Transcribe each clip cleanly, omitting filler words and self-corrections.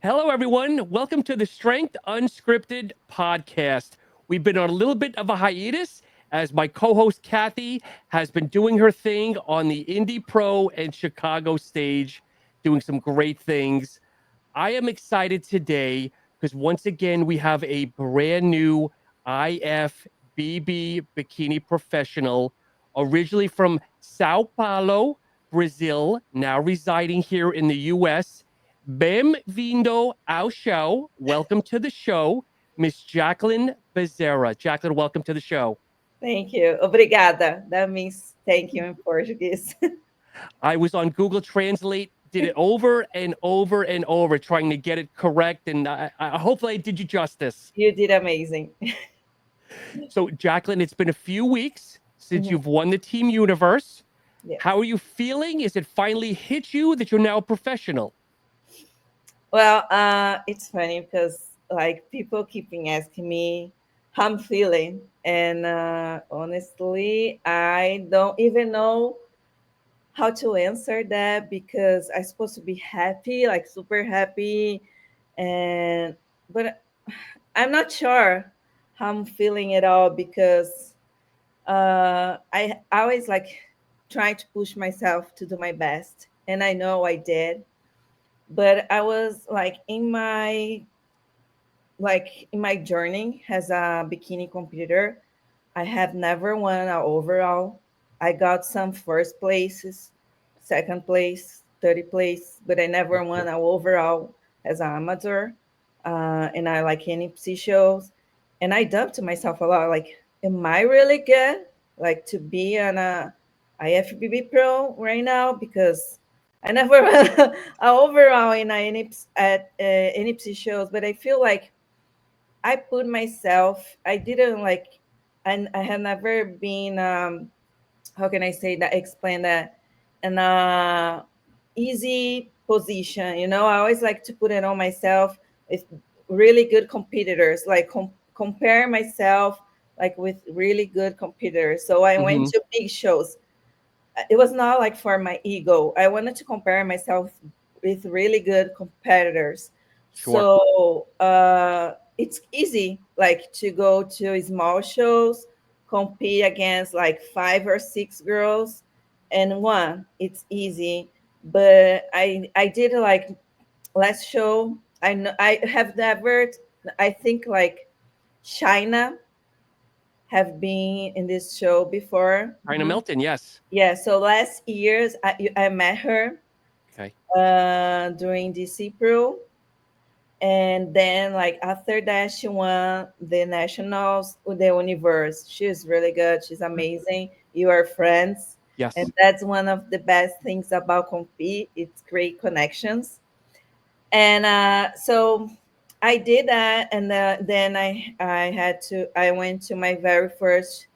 Hello, everyone. Welcome to the Strength Unscripted podcast. We've been on a little bit of a hiatus as my co-host Cathey has been doing her thing on the Indie Pro and Chicago stage, doing some great things. I am excited today because once again, we have a brand new IFBB Bikini professional, originally from Sao Paulo, Brazil, now residing here in the US. Bem-vindo ao show. Welcome to the show, Miss Jaqueline Bezerra. Jaqueline, welcome to the show. Thank you. Obrigada. That means thank you in Portuguese. I was on Google Translate, did it over and over and over, trying to get it correct. And hopefully I did you justice. You did amazing. So, Jaqueline, it's been a few weeks since Mhm. you've won the Team Universe. Yes. How are you feeling? Is it finally hit you that you're now a professional? Well, it's funny because like people keeping asking me how I'm feeling, and honestly, I don't even know how to answer that because I'm supposed to be happy, like super happy, and but I'm not sure how I'm feeling at all because I always like trying to push myself to do my best, and I know I did. But I was like in my journey as a bikini competitor, I have never won an overall. I got some first places, second place, 30 place, but I never won an overall as an amateur. And I like NPC shows, and I dubbed to myself a lot. Like, am I really good? Like to be on a IFBB Pro right now because I never won an overall in a NPC, at NPC shows, but I feel like I put myself. I didn't like, and I have never been. How can I say that? Explain that in a easy position. I always like to put it on myself with really good competitors. Like compare myself like with really good competitors. So I went Mm-hmm. to big shows. It was not like for my ego. I wanted to compare myself with really good competitors. Sure. So it's easy like to go to small shows, compete against like 5 or 6 girls and one. It's easy. But I did like last show. I know I have never, I think like China have been in this show before. CHYNA MELTON, yes. Yeah, so last year's I met her Okay. during DC Pro, and then like after that she won the nationals with the universe. She's really good. She's amazing. You are friends, and Yes. that's one of the best things about compete. It's great connections, and so I did that, and then I went to my very first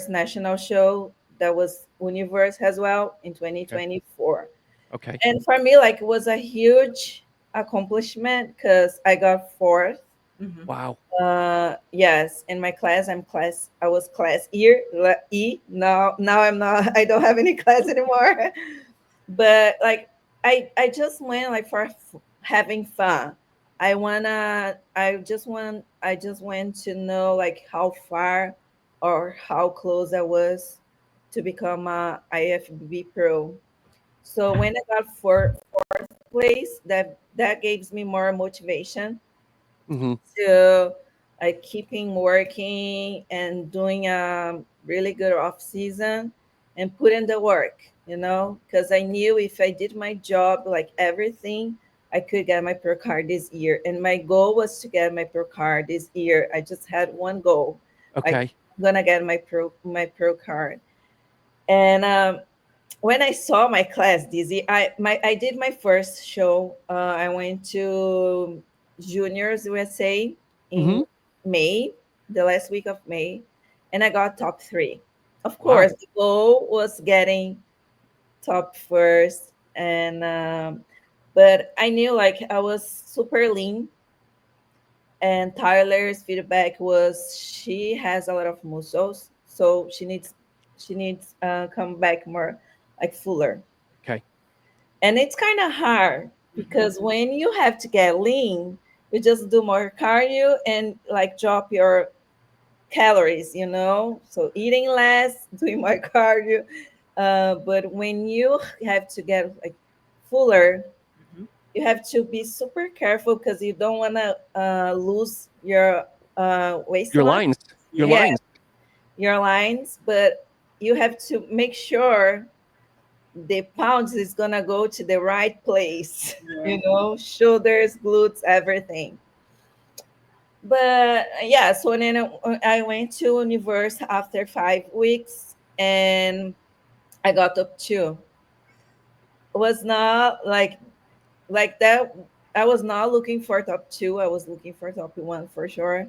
national show that was Universe as well in Okay. 2024. Okay. And for me, like, it was a huge accomplishment because I got fourth. Wow. Yes, in my class, I was class E. Now I'm not. I don't have any class anymore. But like, I just went like for having fun. I just went to know like how far or how close I was to become a IFBB pro. So when I got fourth place, that gives me more motivation Mm-hmm. to like keeping working and doing a really good off season and put in the work, because I knew if I did my job like everything, I could get my pro card this year. And my goal was to get my pro card this year. I just had one goal. Like, Okay. I'm gonna get my pro card. And when I saw my class, Dizzy, I did my first show. I went to Juniors USA Mm-hmm. in May, the last week of May, and I got top three. Of Wow. course, the goal was getting top first, and but I knew like I was super lean, and Tyler's feedback was she has a lot of muscles, so she needs come back more like fuller. Okay. And it's kind of hard. because when you have to get lean, you just do more cardio and like drop your calories, so eating less, doing more cardio. But when you have to get like fuller, Mhm. you have to be super careful because you don't want to lose your Your waistline. lines. Your Yeah. Yeah, lines. your lines, but you have to make sure the pounds is gonna go to the right place. Yeah. Shoulders, glutes, everything. But yeah, so then I went to Universe after 5 weeks, and I got top two. It was not like that. I was not looking for top two. I was looking for top one for sure.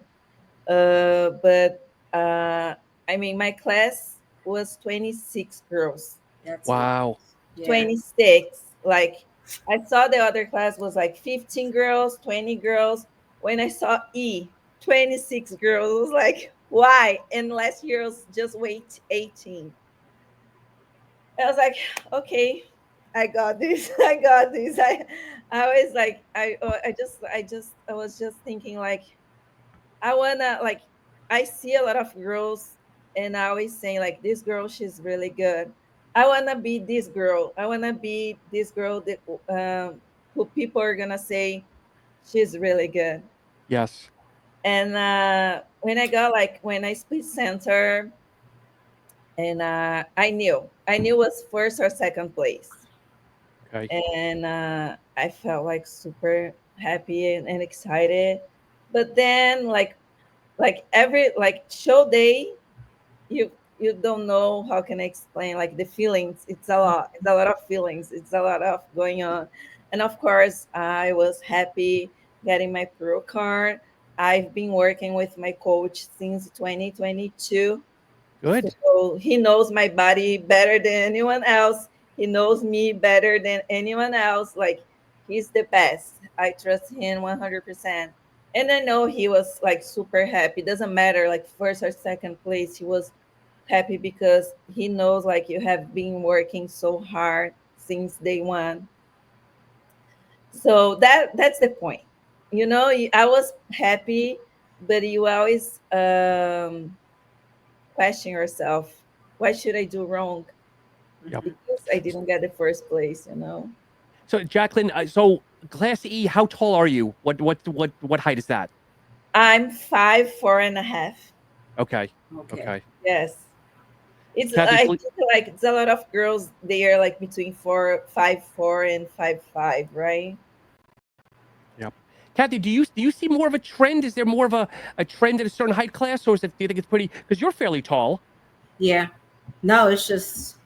But I mean, my class was 26 girls. That's it. Wow. Yeah. 26. Like I saw the other class was like 15 girls, 20 girls. When I saw 26 girls, I was like, why? And last year was just wait 18. I was like, okay, I got this. I got this. I was like, I was just thinking like, I wanna like, I see a lot of girls, and I always say like, this girl, she's really good. I wanna be this girl. I wanna be this girl that who people are gonna say she's really good. Yes. And when I got like when I split center, and I knew it was first or second place, Okay. and I felt like super happy and excited. But then like every like show day, you don't know how can I explain like the feelings. It's a lot of feelings, it's a lot of going on. And of course I was happy getting my pro card. I've been working with my coach since 2022, Good. so he knows my body better than anyone else. He knows me better than anyone else. Like he's the best. I trust him 100%. And I know he was like super happy. Doesn't matter like first or second place. He was happy because he knows like you have been working so hard since day one. So that's the point. I was happy, but you always question yourself, what should I do wrong? Yep. Because I didn't get the first place. So Jacqueline, so class E, how tall are you? What height is that? I'm 5'4.5". Okay. Okay. Okay. Yes. Cathey, I think like it's a lot of girls they are like between 5'4" and 5'5", right? yep. Cathey, do you see more of a trend? Is there more of a trend in a certain height class, or do you think it's pretty? Because you're fairly tall. Yeah. No, it's just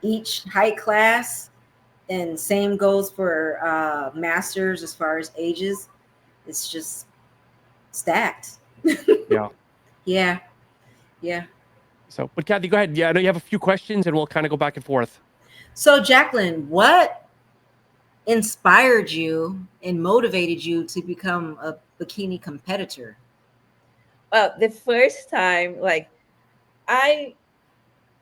each height class, and same goes for masters as far as ages. It's just stacked. Yeah. Yeah. Yeah. So, but Cathey, go ahead. Yeah, I know you have a few questions, and we'll kind of go back and forth. So, Jacqueline, what inspired you and motivated you to become a bikini competitor? Well, the first time, like I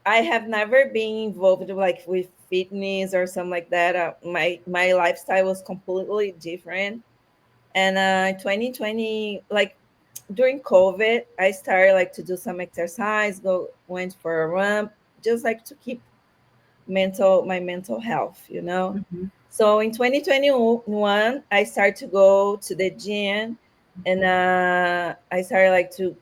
I have never been involved like with fitness or something like that. My lifestyle was completely different. And 2020, like during COVID, I started like to do some exercise, went for a run, just like to keep my mental health. Mhm. So in 2021, I started to go to the gym, and I started like to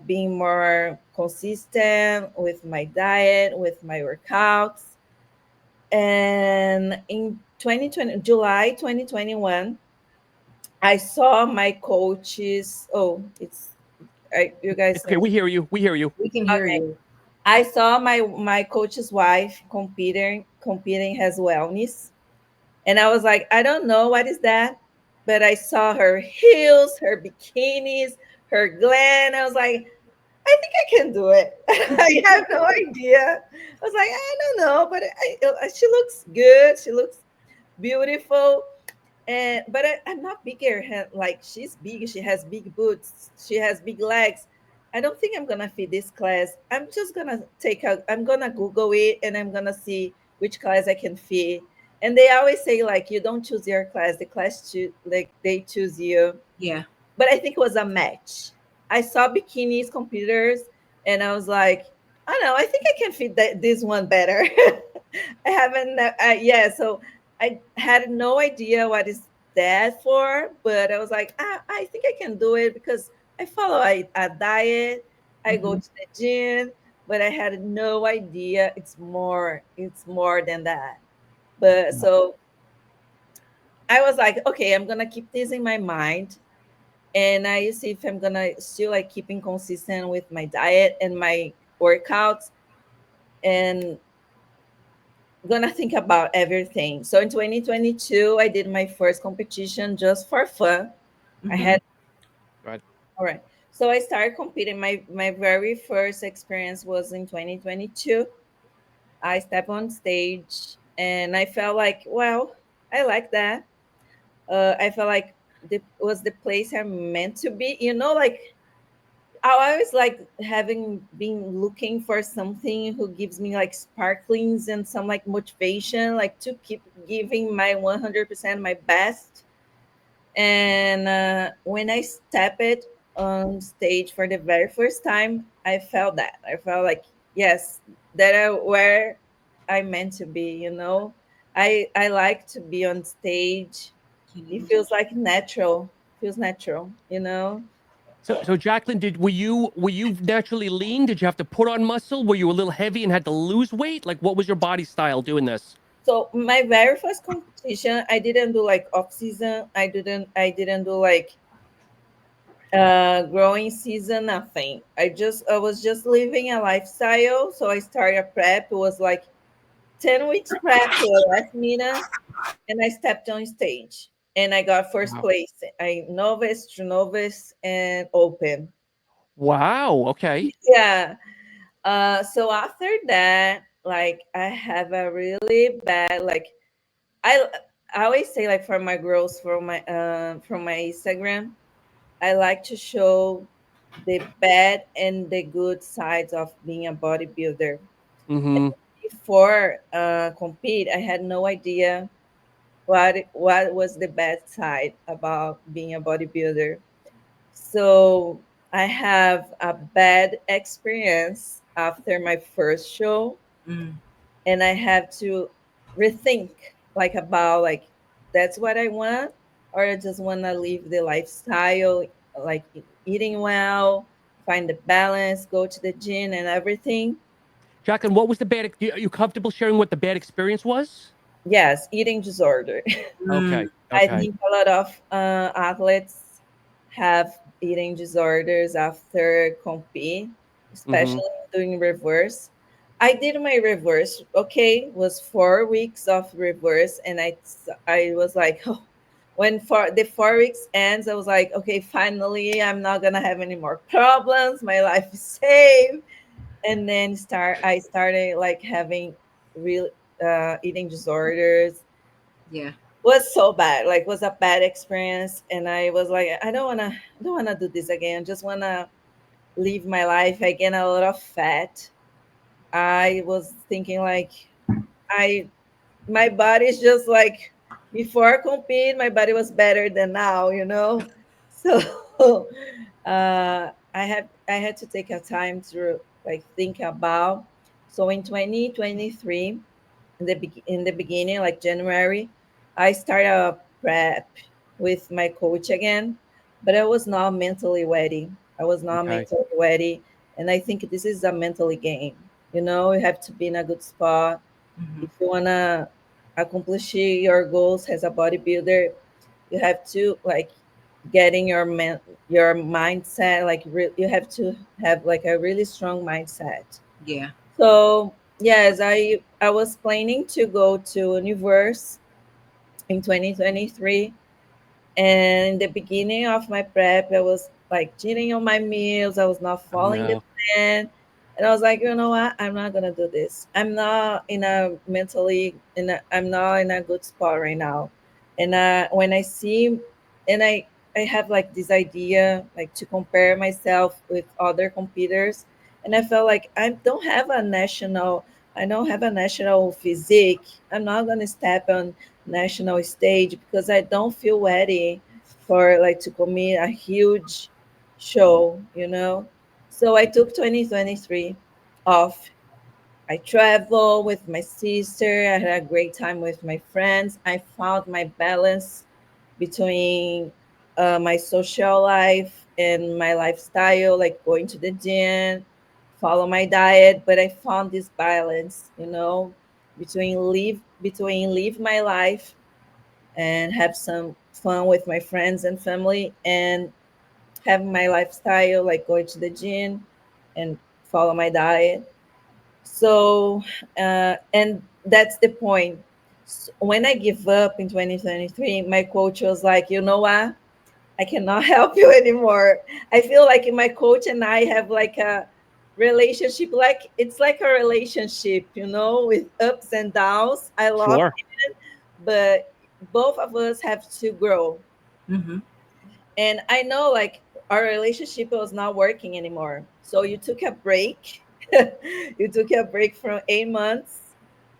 being more consistent with my diet, with my workouts. And in 2020, July 2021, I saw my coaches. Oh, you guys It's okay. are We hear you. We hear you. We can hear okay. you. I saw my coach's wife competing as wellness, and I was like, I don't know what is that, but I saw her heels, her bikinis, her glam. I was like, I think I can do it. I have no idea. I was like, I don't know, but she looks good. She looks beautiful. And but I'm not bigger. Like she's big. She has big boots. She has big legs. I don't think I'm gonna fit this class. I'm just gonna I'm gonna Google it, and I'm gonna see which class I can fit. And they always say like you don't choose your class, the class choose, like they choose you. Yeah. But I think it was a match. I saw bikinis computers, and I was like, I don't know, I think I can fit this one better. I haven't, yeah. So I had no idea what is that for, but I was like, I think I can do it because I follow a diet. I go Mhm. to the gym, but I had no idea it's more than that. But Yeah. so I was like, okay, I'm gonna keep this in my mind, and I see if I'm gonna still like keeping consistent with my diet and my workouts, and gonna think about everything. So in 2022, I did my first competition just for fun. I Mhm. had Right. all right. So I started competing. My very first experience was in 2022. I stepped on stage and I felt like, well, I like that. I felt like it was the place I'm meant to be. You know, like I always like having been looking for something who gives me like sparklings and some like motivation, like to keep giving my 100% my best. And when I stepped on stage for the very first time, I felt that. I felt like, yes, that I where I meant to be, you know. I like to be on stage. It feels like natural. Feels natural, you know. So Jacqueline, were you naturally lean? Did you have to put on muscle? Were you a little heavy and had to lose weight? Like, what was your body style doing this? So my very first competition, I didn't do like off season. I didn't do like growing season, nothing. I was just living a lifestyle. So I started a prep. It was like 10 weeks prep to the last minute, and I stepped on stage and I got first Wow. place. I novice, true novice, and open. Wow. Okay. Yeah. So after that, like I have a really bad like I I always say like for my girls from my Instagram, I like to show the bad and the good sides of being a bodybuilder. Mm-hmm. Before compete, I had no idea what was the bad side about being a bodybuilder. So I have a bad experience after my first show, Mm. and I have to rethink like about like that's what I want, or I just want to live the lifestyle like eating well, find the balance, go to the gym and everything. Jacqueline, what was the bad? Are you comfortable sharing what the bad experience was? Yes, eating disorder. Mm. Okay. I Okay. think a lot of athletes have eating disorders after compete, Mm-hmm. especially doing reverse. I did my reverse. Okay, was 4 weeks of reverse, and I was like, oh, when for the 4 weeks ends, I was like, okay, finally, I'm not gonna have any more problems. My life is safe. And then I started like having real eating disorders. Yeah. Was so bad, like was a bad experience, and I was like, I don't wanna do this again. I just wanna live my life. I gained a lot of fat. I was thinking like I my body's just like before I compete, my body was better than now, you know. So I had to take a time to like think about. So in 2023, in the beginning, like January, I started a prep with my coach again, but I was not mentally ready. I was not Okay. mentally ready, and I think this is a mentally game. You know, you have to be in a good spot Mhm. if you wanna accomplish your goals as a bodybuilder. You have to like getting your mindset like you have to have like a really strong mindset. Yeah. So yes, I was planning to go to Universe in 2023, and in the beginning of my prep, I was like cheating on my meals. I was not Oh following the no. plan. And I was like, you know what? I'm not gonna do this. I'm not in a good spot right now. And when I see and I have like this idea like to compare myself with other competitors, and I felt like I don't have a national I don't have a national physique. I'm not gonna step on national stage because I don't feel ready for like to commit a huge show, you know. So I took 2023 off. I traveled with my sister. I had a great time with my friends. I found my balance between my social life and my lifestyle, like going to the gym, follow my diet. But I found this balance, you know, between live my life and have some fun with my friends and family, and have my lifestyle, like going to the gym and follow my diet. So, and that's the point. When I give up in 2023, my coach was like, you know what? I cannot help you anymore. I feel like my coach and I have like a relationship, like it's like a relationship, you know, with ups and downs. I love Sure. it, but both of us have to grow. Mm-hmm. And I know like our relationship was not working anymore. So you took a break. You took a break from 8 months.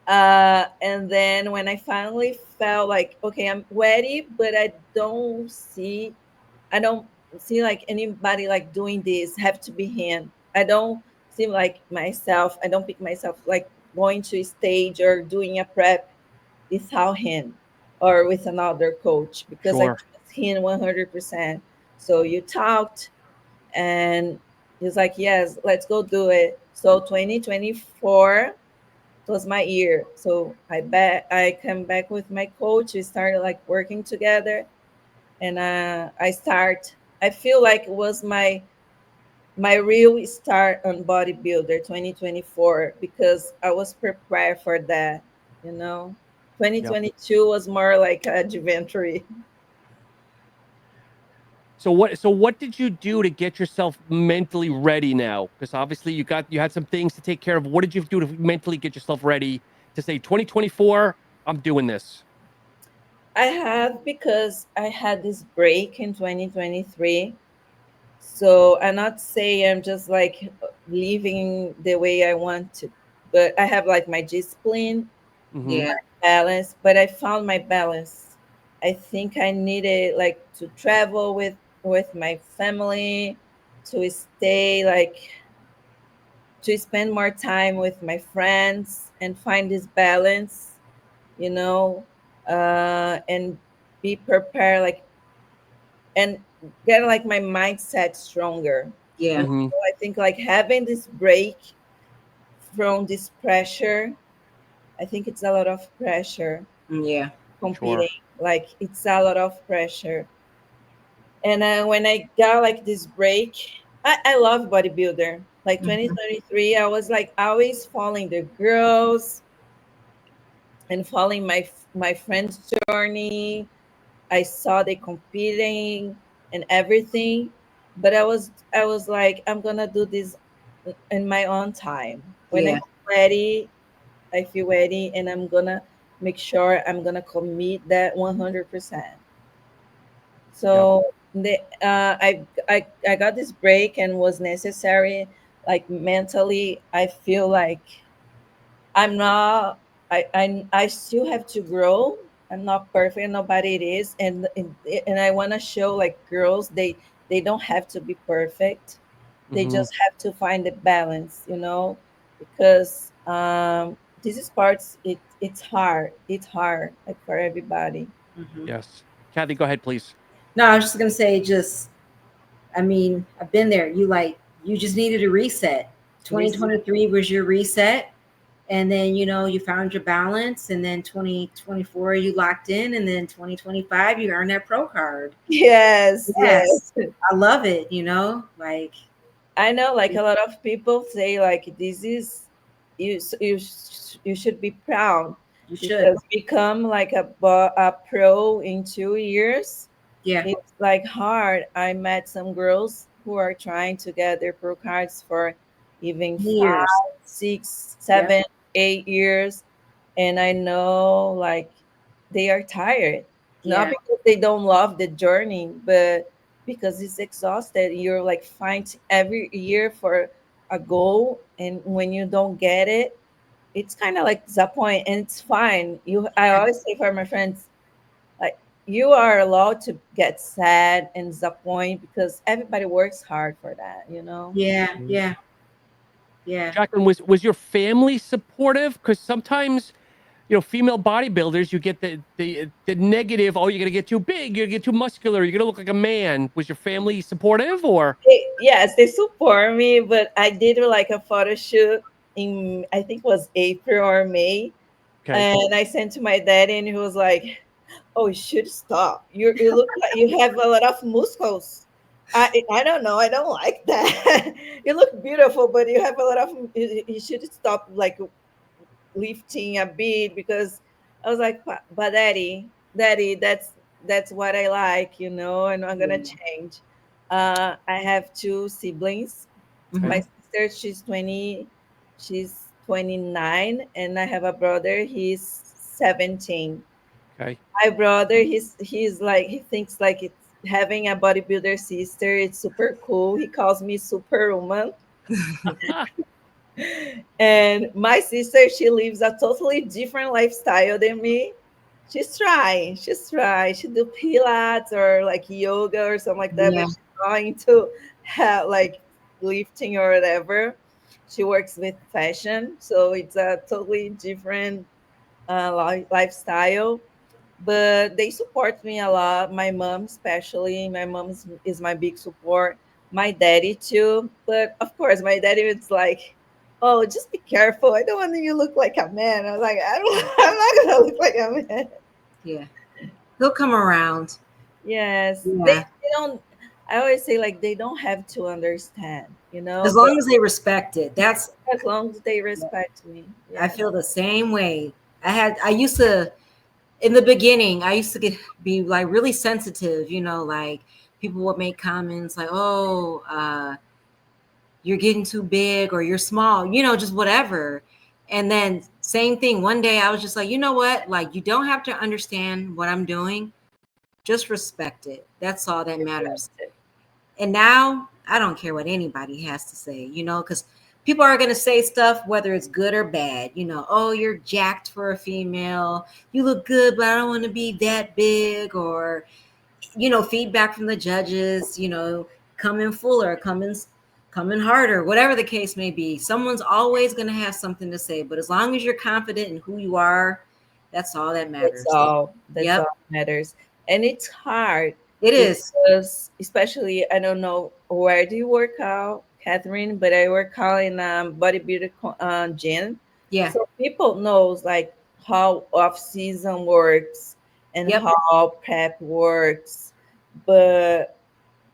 And then when I finally felt like, okay, I'm ready, but I don't see like anybody like doing this have to be him. I don't see like myself, I don't pick myself like going to a stage or doing a prep without him or with another coach because I Sure. trust him 100%. So you talked and he's like, yes, let's go do it. So 2024 was my year. So I come back with my coach. We started like working together, and I feel like it was my real start on bodybuilder 2024 because I was prepared for that. You know, Yep. 2022 was more like a adventure. So what did you do to get yourself mentally ready now? Because obviously you had some things to take care of. What did you do to mentally get yourself ready to say 2024, I'm doing this? I have because I had this break in 2023. So I'm not saying I'm just like living the way I want to, but I have like my discipline, Hmm. Yeah. balance, but I found my balance. I think I needed like to travel with my family, to stay like to spend more time with my friends and find this balance, you know, and be prepared like and get like my mindset stronger. You Yeah. know, Hmm. I think like having this break from this pressure, I think it's a lot of pressure Yeah. Sure. competing. Like it's a lot of pressure. And when I got like this break, I love bodybuilder. Like Mm-hmm. 2023, I was like always following the girls and following my friend's journey. I saw they competing and everything, but I was like, I'm gonna do this in my own time. When I Yeah. feel ready, I feel ready, and I'm gonna make sure I'm gonna commit that 100%. Yep. So I got this break and was necessary. Like mentally, I feel like I'm not. I still have to grow. I'm not perfect. Nobody it is, and I want to show like girls they don't have to be perfect. They Hmm. just have to find the balance, you know, because this is parts. It's hard. It's hard like for everybody. Mm-hmm. Yes. Kathy, go ahead, please. No, I was just gonna say, just I mean, I've been there. You just needed a reset. Reset. 2023 was your reset, and then you found your balance, and then 2024 you locked in, and then 2025 you earned that pro card. Yes, Yes, yes. I love it. Like I know, like a lot of people say, like this is you should be proud you should. because become like a pro in 2 years. Yeah, It's like hard. I met some girls who are trying to get their pro cards for even years. 5, 6, Yep. 7, 8 years, and I know like they are tired, not Yeah. because they don't love the journey, but because it's exhausted. You're like fighting every year for a goal, and when you don't get it, it's kind of like disappointing, and it's fine. I always say for my friends, like, you are allowed to get sad and disappointed because everybody works hard for that, you know. Yeah, Mm. yeah, yeah. Jacqueline, was your family supportive? Because sometimes, you know, female bodybuilders, you get the negative. Oh, you're gonna get too big. You're gonna get too muscular. You're gonna look like a man. Was your family supportive, or? Yes, they support me, but I did like a photo shoot in, I think it was April or May, Okay. and I sent to my daddy, and he was like, "Oh, you should stop. You look like you have a lot of muscles." I don't know. I don't like that. You look beautiful, but you have a lot of. You should stop like lifting a bit, because I was like, but daddy, that's what I like, you know, and I'm gonna Yeah. change. I have two siblings. My Mhm. sister, she's 29, and I have a brother, he's 17. Okay. My brother, he's like, he thinks like it's having a bodybuilder sister, it's super cool. He calls me superwoman. And my sister, she lives a totally different lifestyle than me. She's trying. She do pilates or like yoga or something like that, Yeah. but she's not into like lifting or whatever. She works with fashion, so it's a totally different lifestyle. But they support me a lot. My mom, especially, my mom is my big support. My daddy too, but of course, my daddy is like, "Oh, just be careful. I don't want you to look like a man." I was like, "I don't. I'm not gonna look like a man." Yeah. He'll come around. Yes, Yeah. they don't. I always say like they don't have to understand, you As know, but long as they respect it. That's as long as they respect me, I yes. feel the same way. I used to in the beginning, I used to be like really sensitive, like people would make comments like, "Oh, you're getting too big or you're small," just whatever. And then same thing. One day I was just like, you know what? Like, you don't have to understand what I'm doing. Just respect it. That's all that matters. And now I don't care what anybody has to say, because people are going to say stuff, whether it's good or bad, "Oh, you're jacked for a female. You look good, but I don't want to be that big," or, feedback from the judges, come in fuller, come in harder, whatever the case may be. Someone's always going to have something to say, but as long as you're confident in who you are, that's all that That's matters. all. That's all Yep, that matters. And it's hard it is. because, especially, I don't know where do you work out, Catherine, but I work out in bodybuilder gym. Yeah. So people knows like how off season works and Yep. how prep works, but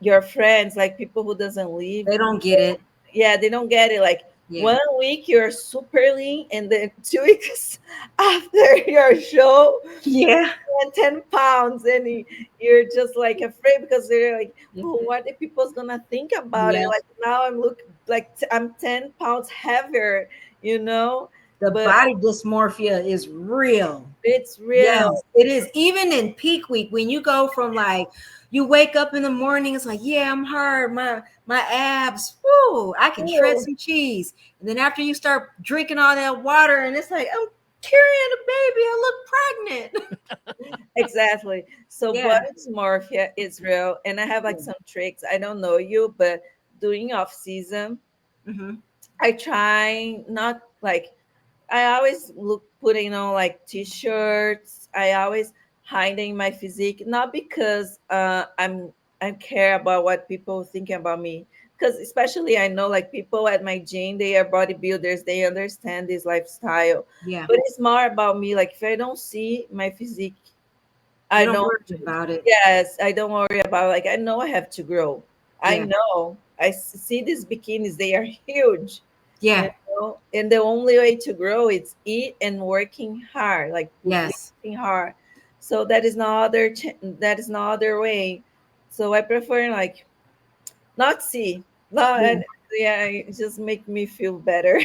your friends, like people who doesn't live, They don't get it. yeah, they don't get it. Like Yeah. 1 week you're super lean, and then 2 weeks after your show Yeah. 10 pounds, and you're just like afraid because they're like, Yep. oh, what are people's gonna think about it? Yep. Like now I'm look like I'm 10 pounds heavier, you know. The But body dysmorphia is real. it's real. Yes, it is. Even in peak week, when you go from like, you wake up in the morning, it's like, yeah, I'm hard. My abs, whoo, I can shred Ooh, some cheese. And then after you start drinking all that water, and it's like, I'm carrying a baby. I look pregnant. exactly. So Yeah. body dysmorphia is real, and I have like some tricks. I don't know you, but doing off season, Mm-hmm. I try not like, I always look putting on like t-shirts. I always hiding my physique, not because I care about what people think about me. Because especially I know like people at my gym, they are bodybuilders, they understand this lifestyle. Yeah. But it's more about me. Like if I don't see my physique, You I don't don't. worry about it. Yes, I don't worry about, like I know I have to grow. I Yeah. know. See these bikinis, they are huge, you Yeah. know, and the only way to grow is eat and working hard, like Yes. lifting hard. So that is no other way. So I prefer like not see. No, Yeah. and yeah, it just make me feel better.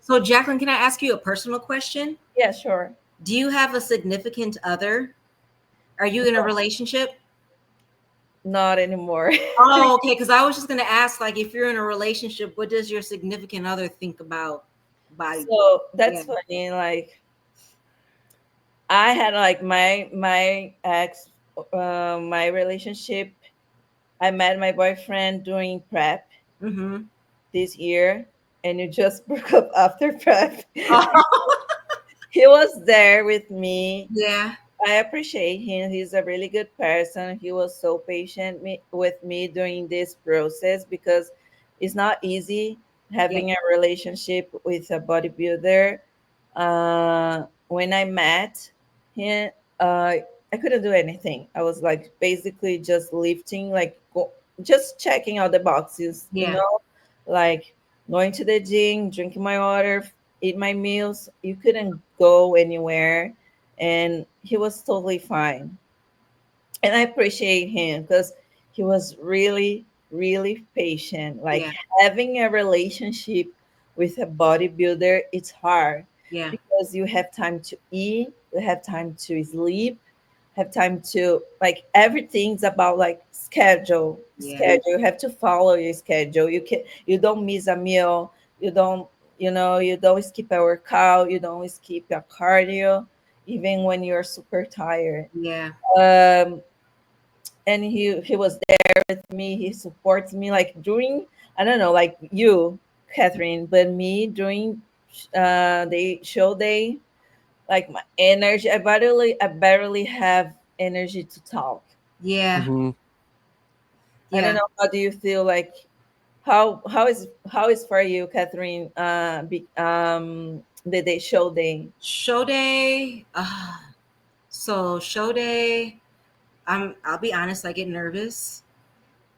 So, Jacqueline, can I ask you a personal question? Yeah, sure. Do you have a significant other? Are you in a relationship? Not anymore. Oh, okay. Because I was just going to ask, like, if you're in a relationship, what does your significant other think about body. So that's Yeah. funny. Like I had like my ex, my relationship. I met my boyfriend during prep Mm-hmm. this year, and you just broke up after prep. Oh, He was there with me. yeah. I appreciate him. He's a really good person. He was so patient with me during this process because it's not easy Yeah. having a relationship with a bodybuilder. When I met him, I couldn't do anything. I was like basically just lifting, like just checking out the boxes, Yeah. like going to the gym, drinking my water, eat my meals. You couldn't go anywhere, and he was totally fine. And I appreciate him because he was really, really patient. Like Yeah. having a relationship with a bodybuilder, it's hard Yeah. because you have time to eat, you have time to sleep, have time to like everything's about like Yeah. schedule. You have to follow your schedule. You don't miss a meal. You don't, you don't skip a workout. You don't skip a cardio, even when you're super tired. Yeah. Um, and he was there with me. He supports me like during, I don't know, like you, Catherine, but me during the show day, like my energy, I barely have energy to talk. Yeah. Hmm. I don't Yeah. know, how do you feel like, how is for you, Catherine, the day show day? Show day. So show day. I'll be honest, I get nervous.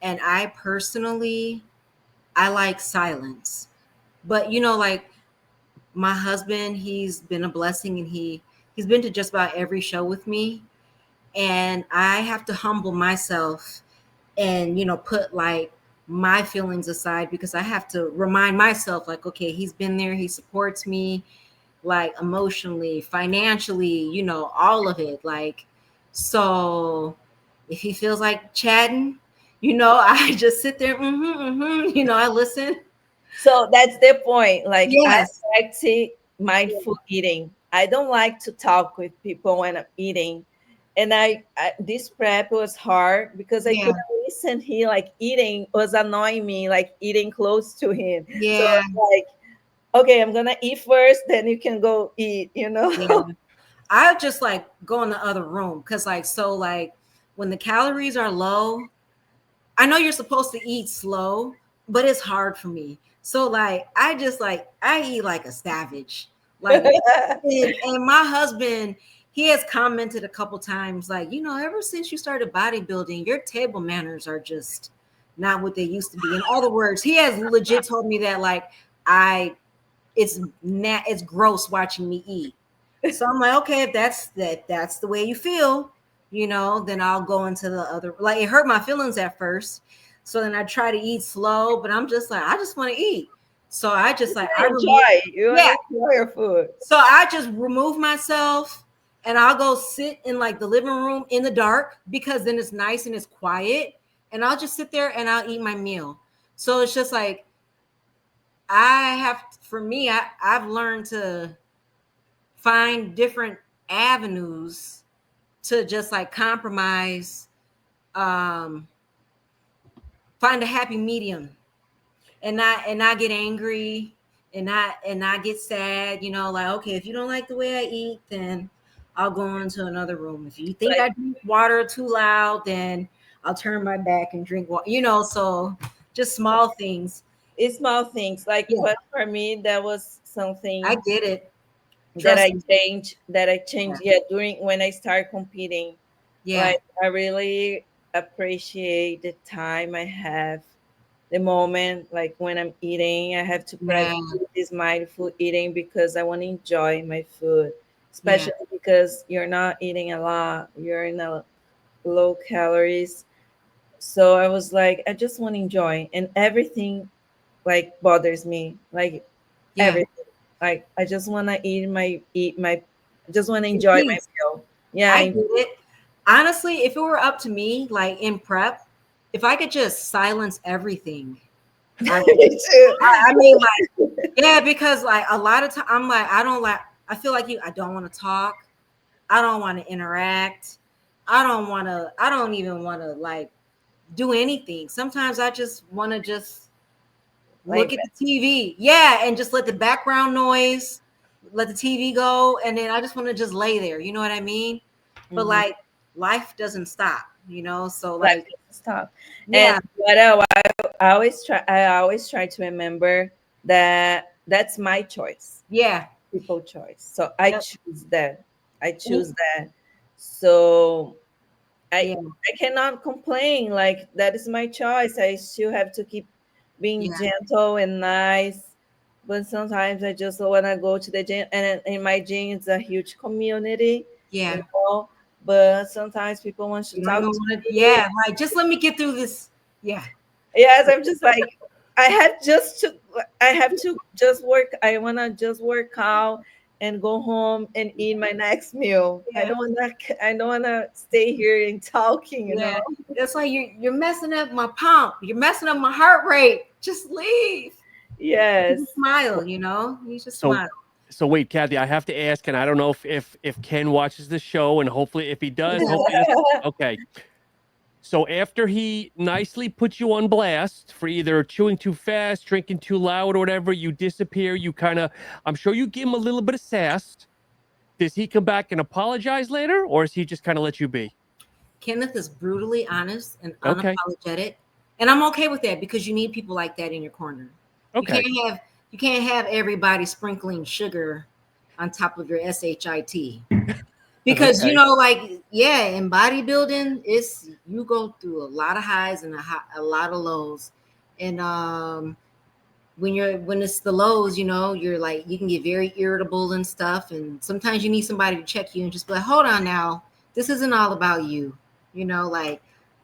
And I personally I like silence. But like my husband, he's been a blessing and he's been to just about every show with me. And I have to humble myself and put like my feelings aside because I have to remind myself like, okay, he's been there, he supports me like emotionally, financially, all of it. Like, so if he feels like chatting, I just sit there, I listen. So that's the point. Like I Yes. practice mindful eating. I don't like to talk with people when I'm eating. And this prep was hard because I Yeah. couldn't listen. He like eating was annoying me, like eating close to him. So Yeah. I'm like, okay, I'm gonna eat first, then you can go eat. Yeah. I just like go in the other room because like when the calories are low, I know you're supposed to eat slow, but it's hard for me. So like I just like I eat like a savage. Like and my husband, he has commented a couple times, like, ever since you started bodybuilding, your table manners are just not what they used to be. In other words, he has legit told me that like I it's gross watching me eat. So I'm like, okay, if that's the way you feel, then I'll go into the other. Like it hurt my feelings at first, so then I try to eat slow, but I'm just like, I just want to eat. So I just like I remove, You yeah. wanna enjoy your food. So I just remove myself, and I'll go sit in like the living room in the dark because then it's nice and it's quiet, and I'll just sit there and I'll eat my meal. So it's just like for me, I've learned to find different avenues to just like compromise, um find a happy medium and not get angry and not get sad, like, okay, if you don't like the way I eat, then I'll go into another room. If you think Like I drink water too loud, then I'll turn my back and drink water, so just small things. it's small things. Like, Yeah, but for me, that was I something get it. that Trust I me. changed. That I Yeah, changed. Yeah, during when I started competing. yeah, Like I really appreciate the time I have, the moment. Like when I'm eating, I have to yeah, practice this mindful eating because I want to enjoy my food, yeah, especially because you're not eating a lot. You're in a low calories. So I was like, I just want to enjoy, and everything like bothers me. Like yeah. everything. Like I just want to eat my. I just want to In enjoy my peace. meal. Yeah, I get it. Honestly, if it were up to me, like in prep, if I could just silence everything, I, Me too. I mean, like, yeah, because like a lot of time I'm like, I feel like I don't want to talk. I don't want to interact. I don't even want to like do anything. Sometimes I just want to just look Like at the TV. Yeah. And just let the background noise, let the TV go. And then I just want to just lay there. You know what I mean? But mhm. like life doesn't stop, you know? So Life like, doesn't stop. And yeah, what I always try to remember that that's my choice, yeah. people choice. So I Yep. choose that. I choose that. So Yeah. I cannot complain. Like that is my choice. I still have to keep being Yeah. gentle and nice. But sometimes I just want to go to the gym, and in my gym it's a huge community, you Yeah. know. But sometimes people want to You don't talk even to want to, me. yeah, like just let me get through this. Yeah. Yes, I'm just like I have to just work. I want to just work out and go home and eat my next meal. Yeah. I don't want to stay here and talking, you know. Yeah. It's like you're messing up my pump. You're messing up my heart rate. Just leave. You just Yes. smile, you know? You just So smile. so wait, Kathy, I have to ask, and I don't know if Ken watches the show, and hopefully if he does, hopefully this okay. So after he nicely puts you on blast for either chewing too fast, drinking too loud, or whatever, you disappear. You kind of, I'm sure you give him a little bit of sass. Does he come back and apologize later, or is he just kind of let you be? Kenneth is brutally honest and Okay, unapologetic. And I'm okay with that because you need people like that in your corner. You okay, can't have you can't have everybody sprinkling sugar on top of your SHIT. Because you okay. know, like, yeah, in bodybuilding, it's you go through a lot of highs and a lot of lows. And when it's the lows, you know, you're like you can get very irritable and stuff. And sometimes you need somebody to check you and just be like, hold on now, this isn't all about you. You know, like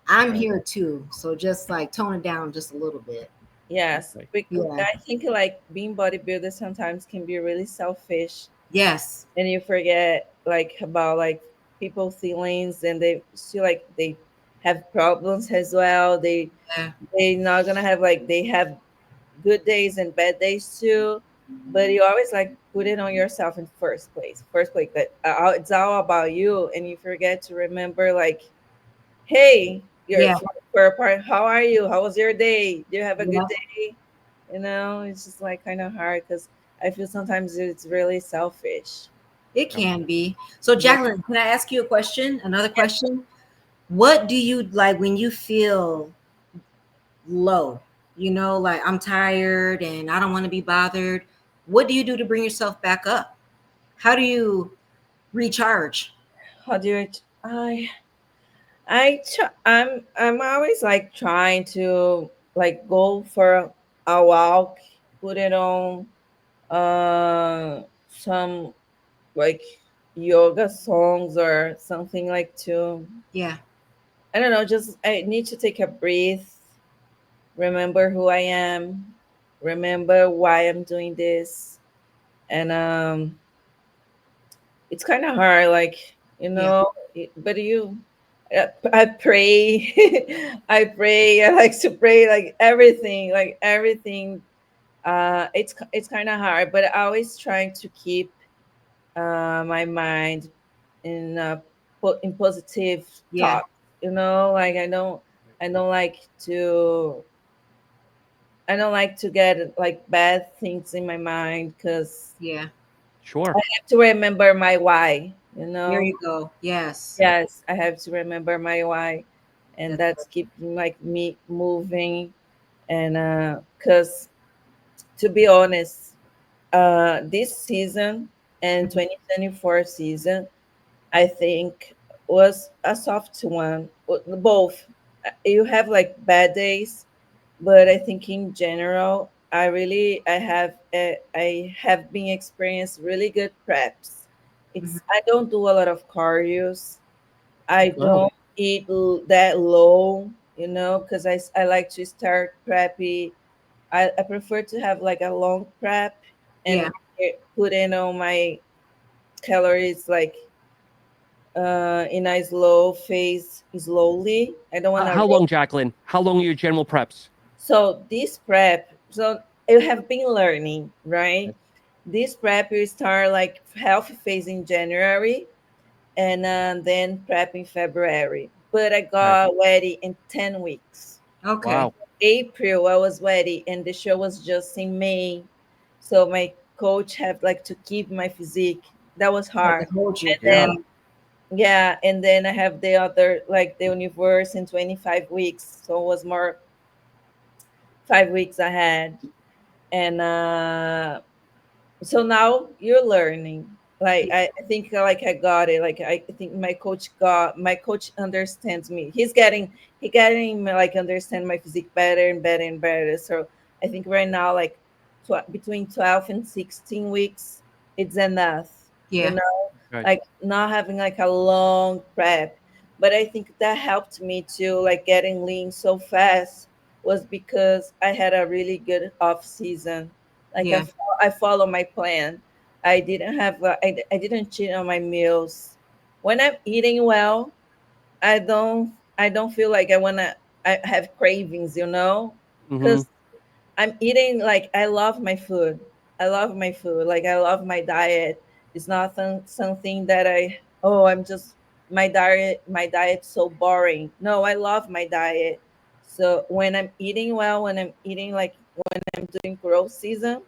I'm Okay. here too. So just like tone it down just a little bit. Yes. Okay. Yeah. I think like being bodybuilder sometimes can be really selfish, Yes. and you forget like about like people feelings, and they feel like they have problems as well. Yeah. They not gonna have like they have good days and bad days too, but you always like put it on yourself in first place that it's all about you, and you forget to remember like, hey, you're Yeah. for a part, how are you, how was your day, do you have a good Yeah. day, you know. It's just like kind of hard because I feel sometimes it's really selfish. It Okay. can be. So, Yeah. Jacqueline, can I ask you a question? Another question? What do you like when you feel low? You know, like I'm tired and I don't want to be bothered. What do you do to bring yourself back up? How do you recharge? How do you I'm always like trying to like go for a walk, put it on some like yoga songs or something like to, Yeah. I don't know, just I need to take a breath, remember who I am, remember why I'm doing this. And it's kind of hard, like, you Yeah. know, but you, I pray. I pray. I like to pray, like everything. It's kind of hard, but I always trying to keep my mind in in positive Yeah. thought. You know, like I don't like to I don't like to get like bad things in my mind because Yeah. I Sure. have to remember my why. You There know, you go. Yes. yes, I have to remember my why, and That's that's keeping like me moving. And because to be honest, this season and mhm. 2024 season, I think was a soft one. Both you have like bad days, but I think in general, I have been experienced really good preps. Mhm. I don't do a lot of cardios. I Oh, don't eat that low, you know, because I like to start preppy. I prefer to have like a long prep Yeah. and put in all my calories like in a slow phase, slowly. I don't want to how long, Jacqueline? How long are your general preps? So this prep, so I have been learning, right? This prep will start like health phase in January, and then prep in February. But I Okay. got ready in 10 weeks. Okay. Wow. April I was ready, and the show was just in May. So my coach had like to keep my physique. That was Had to hard. hold you. And Yeah. then yeah, and then I have the other like the universe in 25 weeks. So it was more 5 weeks ahead. And so now you're learning. Like I think like I got it. Like I think my coach understands me. He getting me, like understand my physique better and better and better. So I think right now like between 12 and 16 weeks it's enough. You Yeah. know, Good. like not having like a long prep. But I think that helped me to like getting lean so fast was because I had a really good off season. Like Yeah. I follow my plan. I didn't have I didn't cheat on my meals. When I'm eating well, I don't feel like I have cravings, you know, Mm-hmm. because I'm eating like I love my food. I love my food. Like I love my diet. It's not something that I'm just my diet's so boring. No, I love my diet. So when I'm eating well, when I'm eating like when I'm doing growth season,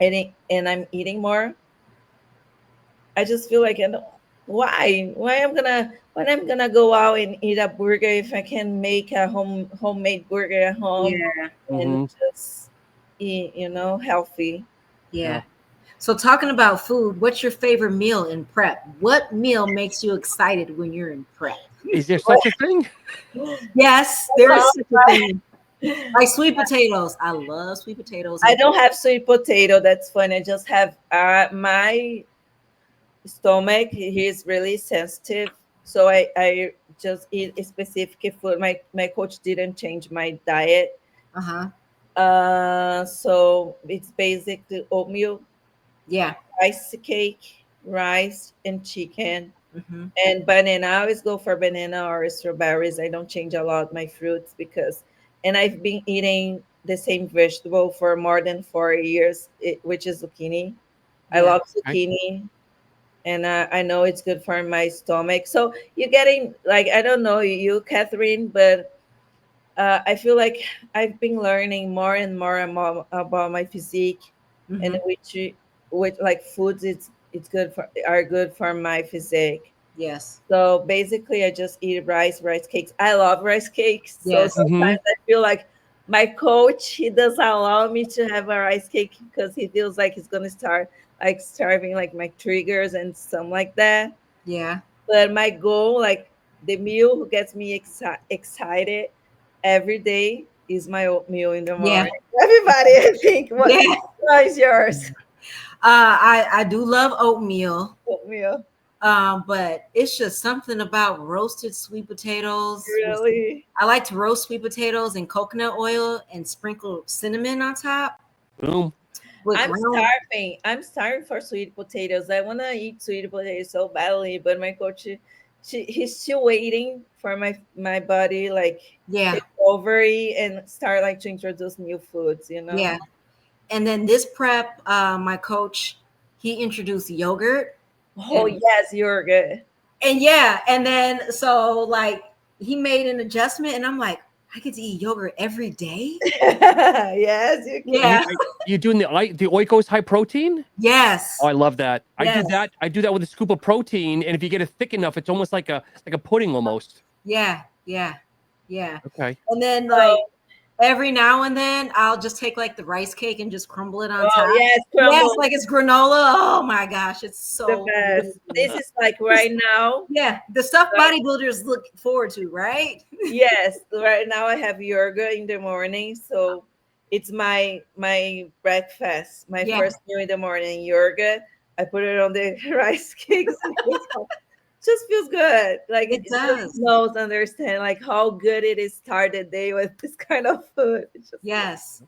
and I'm eating more, I just feel like why I'm gonna go out and eat a burger if I can make a homemade burger at home Yeah. and Mm-hmm. just eat, healthy. Yeah. Yeah. So talking about food, what's your favorite meal in prep? What meal makes you excited when you're in prep? Is there such a thing? Yes, there is such a thing. Like sweet potatoes. I love sweet potatoes I and don't have sweet potato. That's funny. I just have my stomach. He's really sensitive, so I just eat a specific food. My coach didn't change my diet. uh-huh. So it's basically oatmeal, Yeah. rice cake, rice and chicken, Mm-hmm. and banana. I always go for banana or strawberries. I don't change a lot my fruits and I've been eating the same vegetable for more than 4 years, which is zucchini. I Yeah. love Okay. zucchini, and I know it's good for my stomach. So you're getting like I don't know you, Catherine, but I feel like I've been learning more and more about my physique, and Mm-hmm. which like foods it's good for are good for my physique. Yes. So basically, I just eat rice cakes. I love rice cakes. So Yes. Mm-hmm. sometimes I feel like my coach he doesn't allow me to have a rice cake because he feels like he's gonna start like starving like my triggers and something like that. Yeah. But my goal, like the meal who gets me excited every day, is my oatmeal in the Yeah. morning. Everybody, I think, Yeah. what is yours? I do love oatmeal. Oatmeal, But it's just something about roasted sweet potatoes. really? I like to roast sweet potatoes in coconut oil and sprinkle cinnamon on top Boom. with I'm ground. starving. I'm starving for sweet potatoes. I want to eat sweet potatoes so badly, but my coach, he's still waiting for my body like Yeah. take over and start like to introduce new foods. You know? Yeah. And then this prep, my coach, he introduced yogurt Oh and yes, you're good. yeah, and then so like he made an adjustment, and I'm like, I get to eat yogurt every day. Yes, you Yeah. can. You doing the Oikos high protein? Oh, Yes. I love that. I do Yes. that. I do that with a scoop of protein, and if you get it thick enough, it's almost like a pudding almost. Yeah. Yeah. Yeah. Okay. And then like So, every now and then I'll just take like the rice cake and just crumble it on oh top. yes, Yes, crumble like it's granola. Oh my gosh, it's the so best. This good. is like right now. Yeah, the stuff Right, bodybuilders look forward to, right? yes, right now I have yoga in the morning, so it's my breakfast, my Yeah, first meal in the morning. Yoga. I put it on the rice cakes. Just feels good. Like it it just does. knows, understand like how good it is start the day with this kind of food. It's just Yes.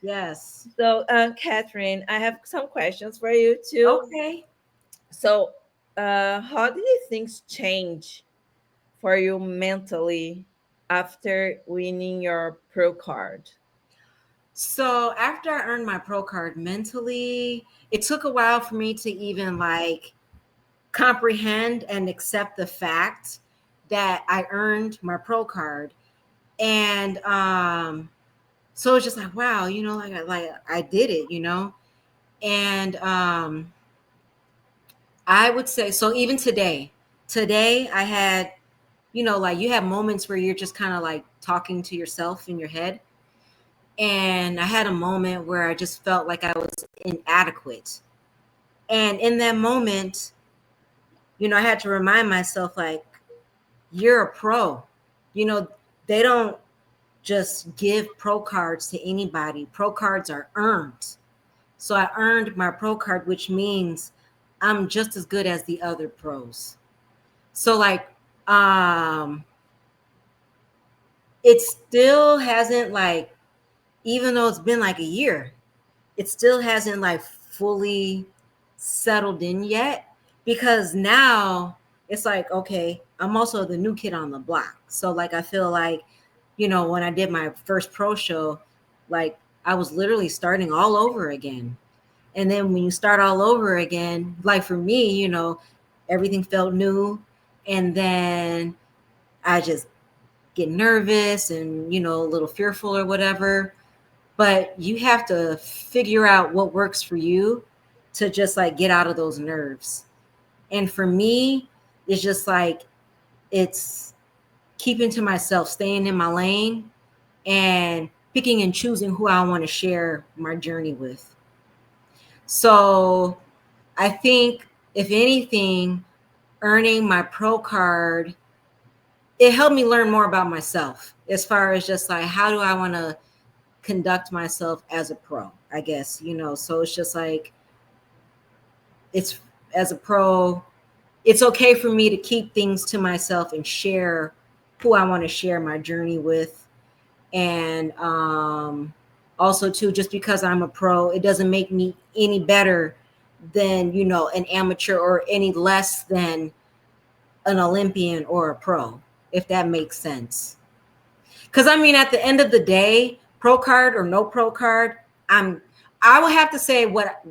Yes. so, Catherine, I have some questions for you too. Okay. So, how do you things change for you mentally? after winning your pro card? So after I earned my pro card, mentally, it took a while for me to even like comprehend and accept the fact that I earned my pro card. And so it's just like, wow, you know, like I did it, you know. And I would say, so even today I had, you know, like you have moments where you're just kind of like talking to yourself in your head. And I had a moment where I just felt like I was inadequate. And in that moment, you know, I had to remind myself, like, you're a pro. You know, they don't just give pro cards to anybody. Pro cards are earned. So I earned my pro card, which means I'm just as good as the other pros. So like, um, it still hasn't like, even though it's been like a year, it still hasn't like fully settled in yet, because now it's like, okay, I'm also the new kid on the block. So like I feel like, you know, when I did my first pro show, like I was literally starting all over again. And then when you start all over again, like for me, you know, everything felt new. And then I just get nervous and, you know, a little fearful or whatever. But you have to figure out what works for you to just like get out of those nerves. And for me, it's just like, it's keeping to myself, staying in my lane, and picking and choosing who I want to share my journey with. So I think, if anything, earning my pro card, it helped me learn more about myself, as far as just like, how do I want to conduct myself as a pro, I guess, you know. So it's just like, it's, as a pro, it's okay for me to keep things to myself and share who I want to share my journey with. And also too, just because I'm a pro, it doesn't make me any better than, you know, an amateur, or any less than an Olympian or a pro, if that makes sense. Because I mean, at the end of the day, pro card or no pro card, I would have to say, what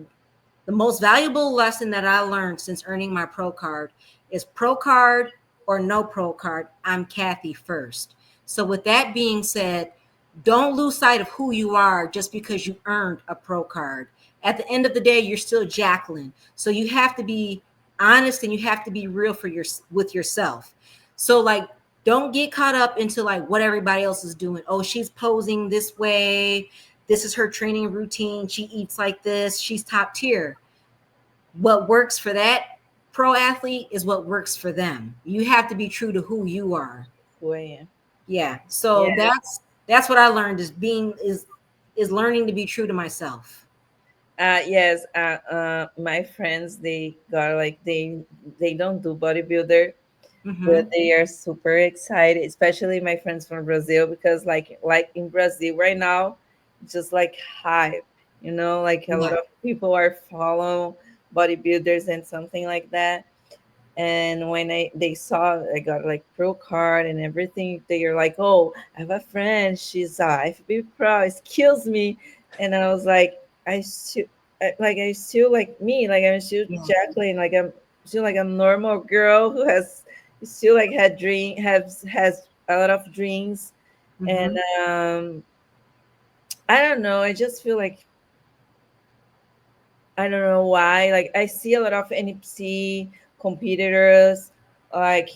the most valuable lesson that I learned since earning my pro card is, pro card or no pro card, I'm Cathey first. So with that being said, don't lose sight of who you are just because you earned a pro card. At the end of the day, you're still Jaqueline. So you have to be honest, and you have to be real with yourself. So like, don't get caught up into like what everybody else is doing. Oh, she's posing this way. This is her training routine. She eats like this. She's top tier. What works for that pro athlete is what works for them. You have to be true to who you are. Who I am. Yeah. So Yeah. that's what I learned, is learning to be true to myself. Yes. My friends, they got like, they don't do bodybuilder, but Mm-hmm. they are super excited, especially my friends from Brazil, because like in Brazil right now, just like hype, you know, like a lot Yeah. of people are follow bodybuilders and something like that. And when they saw I got like pro card and everything, they are like, oh, I have a friend, she's IFBB Pro, excuse me. And I was like, I still like me, like I'm still Yeah. Jacqueline, like I'm still like a normal girl who has still like had dream has a lot of dreams. And Mm-hmm. I don't know, I just feel like, I don't know why. Like I see a lot of NPC competitors, like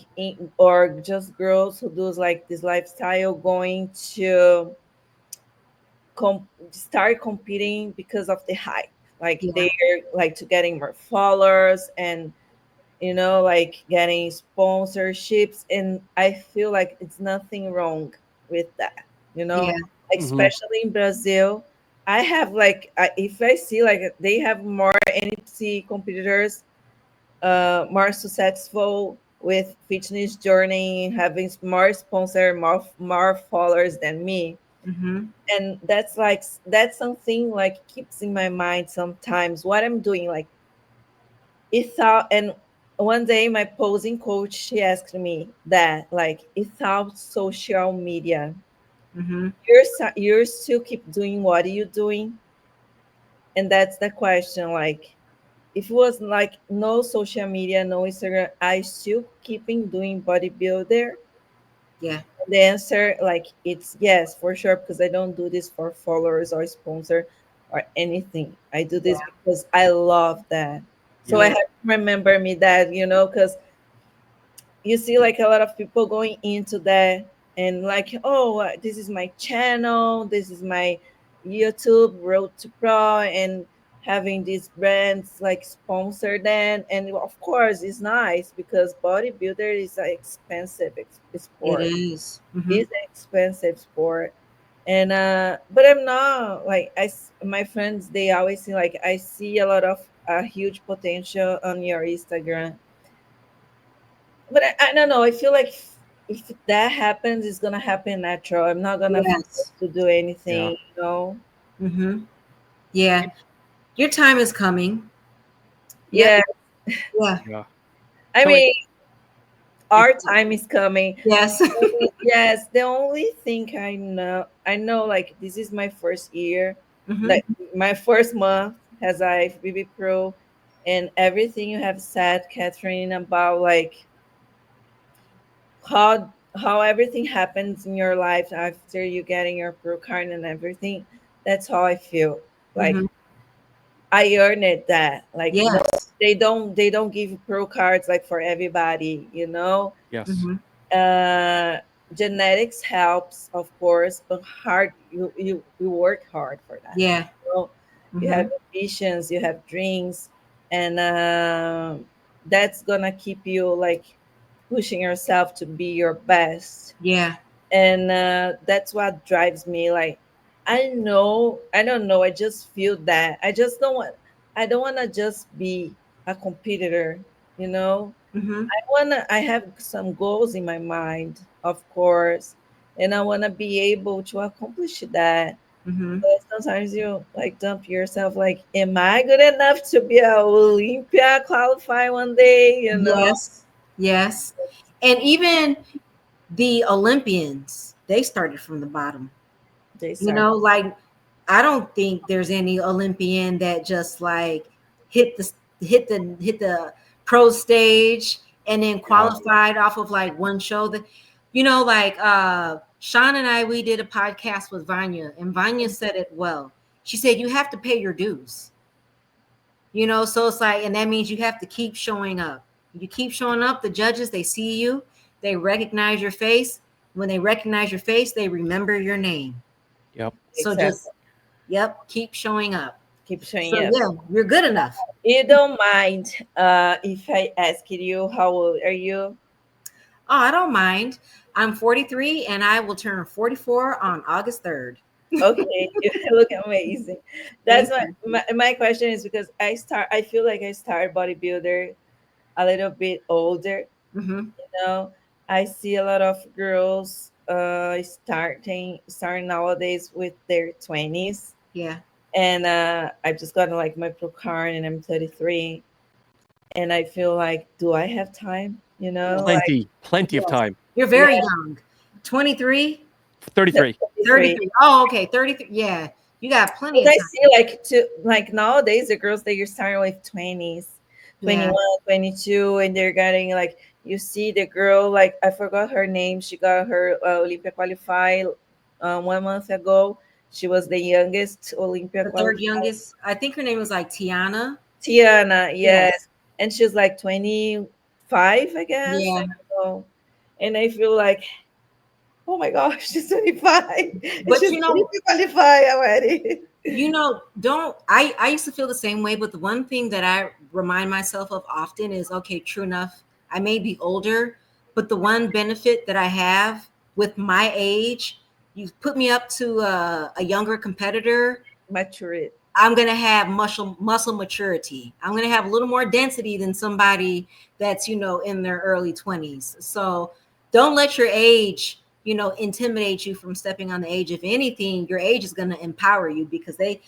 or just girls who do like this lifestyle, going to start competing because of the hype. Like Yeah. they're like to getting more followers, and like getting sponsorships. And I feel like it's nothing wrong with that. You know, Yeah. Mhm. especially in Brazil. I have like, if I see like they have more NPC competitors, more successful with fitness journey, having more sponsor, more followers than me. Mm-hmm. And that's something like keeps in my mind sometimes what I'm doing, like it's and one day my posing coach, she asked me that, like, without social media, Mm-hmm. you're still keep doing what are you doing? And that's the question. Like, if it was like no social media, no Instagram, I still keeping doing bodybuilder. Yeah. The answer, like, it's yes, for sure, because I don't do this for followers or sponsor or anything. I do this because I love that. So I Yeah. have to remember me that, because you see like a lot of people going into that and like, oh, this is my channel, this is my YouTube road to pro, and having these brands like sponsor them. And of course it's nice because bodybuilder is an expensive It sport. is. Mm-hmm. It's an expensive sport. And but I'm not like my friends, they always say like, I see a lot of huge potential on your Instagram. But I don't know. I feel like if that happens, it's gonna happen natural. I'm not gonna force Yes. to do Yeah. anything. Mm-hmm. Yeah. Your time is coming. Yep. Yeah. Yeah. Yeah. I So mean, it our time is coming. Yes. Yes. The only thing I know, like, this is my first year, Mm-hmm. like my first month as IFBB Pro, and everything you have said, Catherine, about like how everything happens in your life after you getting your pro card and everything. That's how I feel. Mm-hmm. Like, I earned it. That, like, no, Yes. they don't give pro cards like for everybody. yes. Mm-hmm. uh Genetics helps, of course, but hard, you work hard for that. Yeah. you know you Mm-hmm. have ambitions, you have dreams, and that's gonna keep you like pushing yourself to be your best. Yeah. And that's what drives me. Like, I don't know, I just feel that I don't want to just be a competitor you know Mm-hmm. I have some goals in my mind, of course, and I want to be able to accomplish that. Mm-hmm. But sometimes you like dump yourself, like, am I good enough to be a Olympia qualify one day? Yes. Yes. And even the Olympians, they started from the bottom. They start. Like I don't think there's any Olympian that just like hit the hit the pro stage and then Yeah. qualified off of like one show. That like Shawn and I, we did a podcast with Vania, and Vania said it well. She said you have to pay your dues. So it's like, and that means you have to keep showing up. You keep showing up, the judges, they see you, they recognize your face. When they recognize your face, they remember your name. Yep. So Exactly. just, yep, keep showing up. Keep showing So up. yeah, you're good enough. You don't mind if I ask you how old are you? Oh, I don't mind. I'm 43 and I will turn 44 on August 3rd. Okay, you look amazing. That's Thank my, you. my question is because I feel like I started bodybuilder a little bit older. Mm-hmm. you know I see a lot of girls starting nowadays with their 20s. Yeah. And I've just gotten like my pro card and I'm 33, and I feel like, do I have time? Like, Plenty of Yes. time. You're very yeah, young. 23, 33. 33. 33. Oh, okay. 33. Yeah. You got plenty But of I time. see like nowadays the girls that you're starting with 20s, Yeah. 21, 22, and they're getting like, you see the girl, like, I forgot her name. She got her Olympia qualify 1 month ago. She was the youngest Olympia The third qualified. youngest. I think her name was like Tiana. Tiana, Yes. yes. And she's like 25, I guess. I Yeah. don't know. And I feel like, oh my gosh, she's 25 and But she's Olympia qualified already. don't I used to feel the same way, but the one thing that I remind myself of often is, okay, true enough, I may be older, but the one benefit that I have with my age, you put me up to a younger competitor, Mature. I'm gonna have muscle maturity. I'm gonna have a little more density than somebody that's in their early 20s. So don't let your age intimidate you from stepping on the age. If anything, your age is gonna empower you because they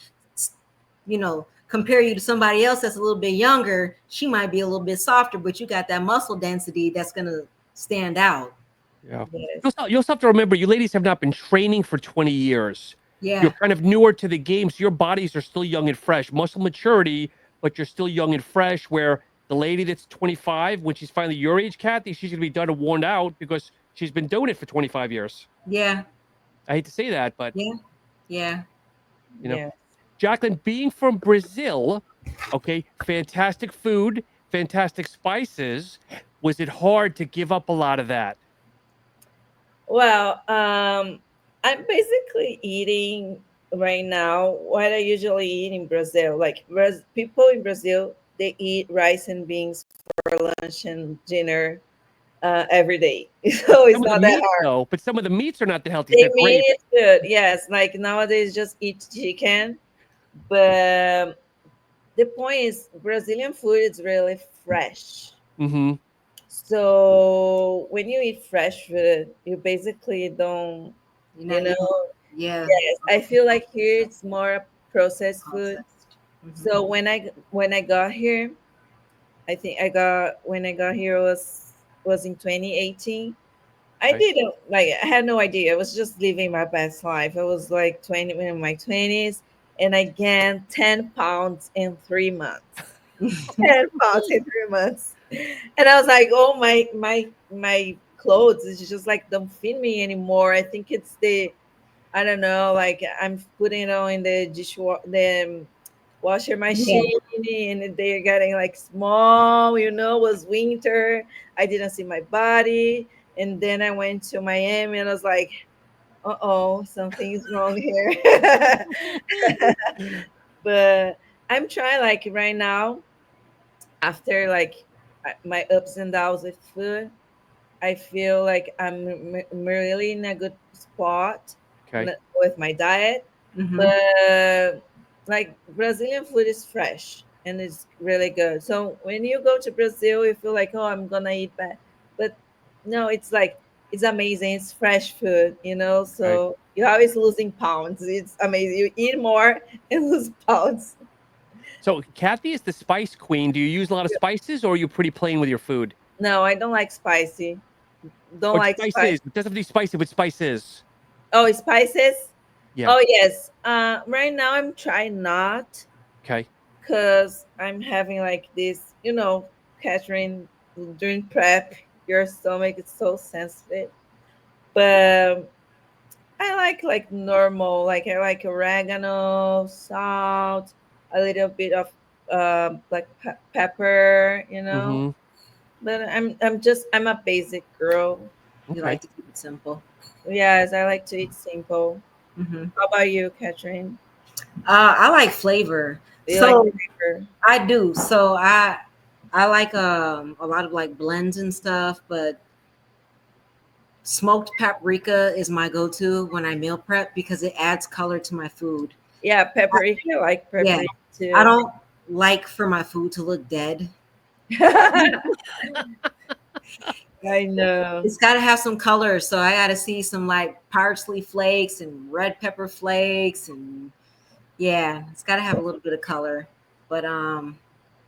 compare you to somebody else that's a little bit younger, she might be a little bit softer, but you got that muscle density that's gonna stand out. Yeah. Yes. You also have to remember, you ladies have not been training for 20 years. Yeah. You're kind of newer to the game, so your bodies are still young and fresh. Muscle maturity, but you're still young and fresh. Where the lady that's 25, when she's finally your age, Cathey, she's gonna be done and worn out because she's been doing it for 25 years. Yeah. I hate to say that, but Yeah. Yeah. you know, Yeah. Jacqueline, being from Brazil, okay, fantastic food, fantastic spices. Was it hard to give up a lot of that? Well, I'm basically eating right now what I usually eat in Brazil. Like people in Brazil, they eat rice and beans for lunch and dinner every day. So it's Some of the not that meats, hard. though, but some of the meats are not the healthiest. They They're mean great. it's good. Yes, like nowadays, just eat chicken. But the point is, Brazilian food is really fresh. Mm-hmm. So when you eat fresh food, you basically don't, You're you not know, eating, yeah, yes, I feel like here it's more processed food. processed. Mhm. So when I got here, I think I got when I got here was in 2018. I Okay. didn't like I had no idea. I was just living my best life. I was like 20 in my 20s and I gained 10 pounds in 3 months. 10 pounds in 3 months. And I was like, oh my clothes is just like don't fit me anymore. I think it's the I don't know, like I'm putting it on in the washer Yeah. machine and they're getting like small, it was winter. I didn't see my body. And then I went to Miami and I was like, uh-oh, something's wrong here. But I'm trying like right now, after like my ups and downs with food, I feel like I'm really in a good spot Okay. with my diet. Mhm. But like Brazilian food is fresh and it's really good. So when you go to Brazil, you feel like, oh, I'm gonna eat bad. But no, it's like it's amazing. It's fresh food. Okay. So you're always losing pounds. It's amazing. You eat more and lose pounds. So Kathy is the spice queen. Do you use a lot of spices, or are you pretty plain with your food? No, I don't like spicy. Don't Or like spice. spices? It doesn't have to be spicy, but spices. Oh, spices. Yeah. Oh yes. Right now I'm trying not Okay. because I'm having like this, Catherine, during prep, your stomach is so sensitive. But I like normal, like I like oregano, salt, a little bit of black pepper. Mm-hmm. But I'm a basic girl. You Okay. like to keep it simple. Yes, I like to eat simple. Mhm. How about you, Catherine? I like flavor. Do you like So pepper? I do. So I like a lot of like blends and stuff, but smoked paprika is my go-to when I meal prep because it adds color to my food. Yeah, paprika. I like Yeah. paprika I too. don't like for my food to look dead. I know. It's got to have some color. So I got to see some like parsley flakes and red pepper flakes. And yeah, it's got to have a little bit of color. But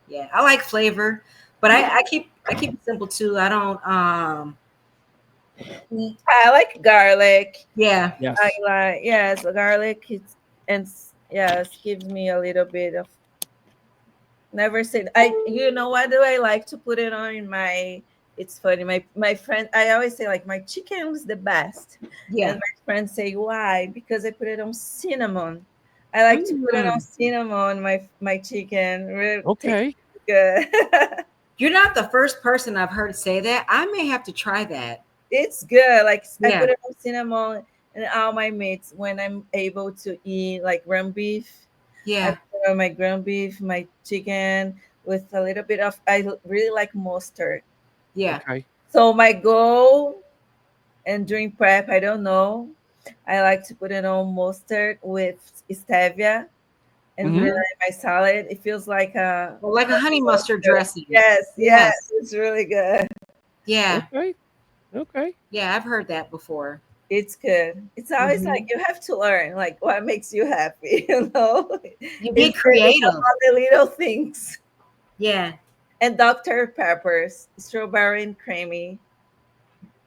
yeah, I like flavor, but I keep it simple too. I don't eat. I like garlic. Yeah. I Yes. like yes, garlic. Yes, gives me a little bit of. Never said I. You know what do I like to put it on in my? It's funny. My friend. I always say like my chicken is the best, and Yeah. my friends say why? Because I put it on cinnamon. I like to put it on Mm. cinnamon. My chicken really tastes Okay. good. You're not the first person I've heard say that. I may have to try that. It's good. Like I Yeah. put it on cinnamon and all my meats when I'm able to eat like ground beef. I Yeah. put on my ground beef, my chicken with a little bit of. I really like mustard. Yeah. Okay. So my goal and during prep, I don't know. I like to put it on mustard with stevia and put it Mm-hmm. on my salad. It feels like a Well, like a honey mustard dressing. yes, yes, Yes. it's really good. Yeah. Okay. Okay. Yeah. I've heard that before. It's good. It's always like you have to learn like what makes you happy, you know? You be It's creative. about the little things. Yeah. And Dr. Pepper's strawberry and creamy.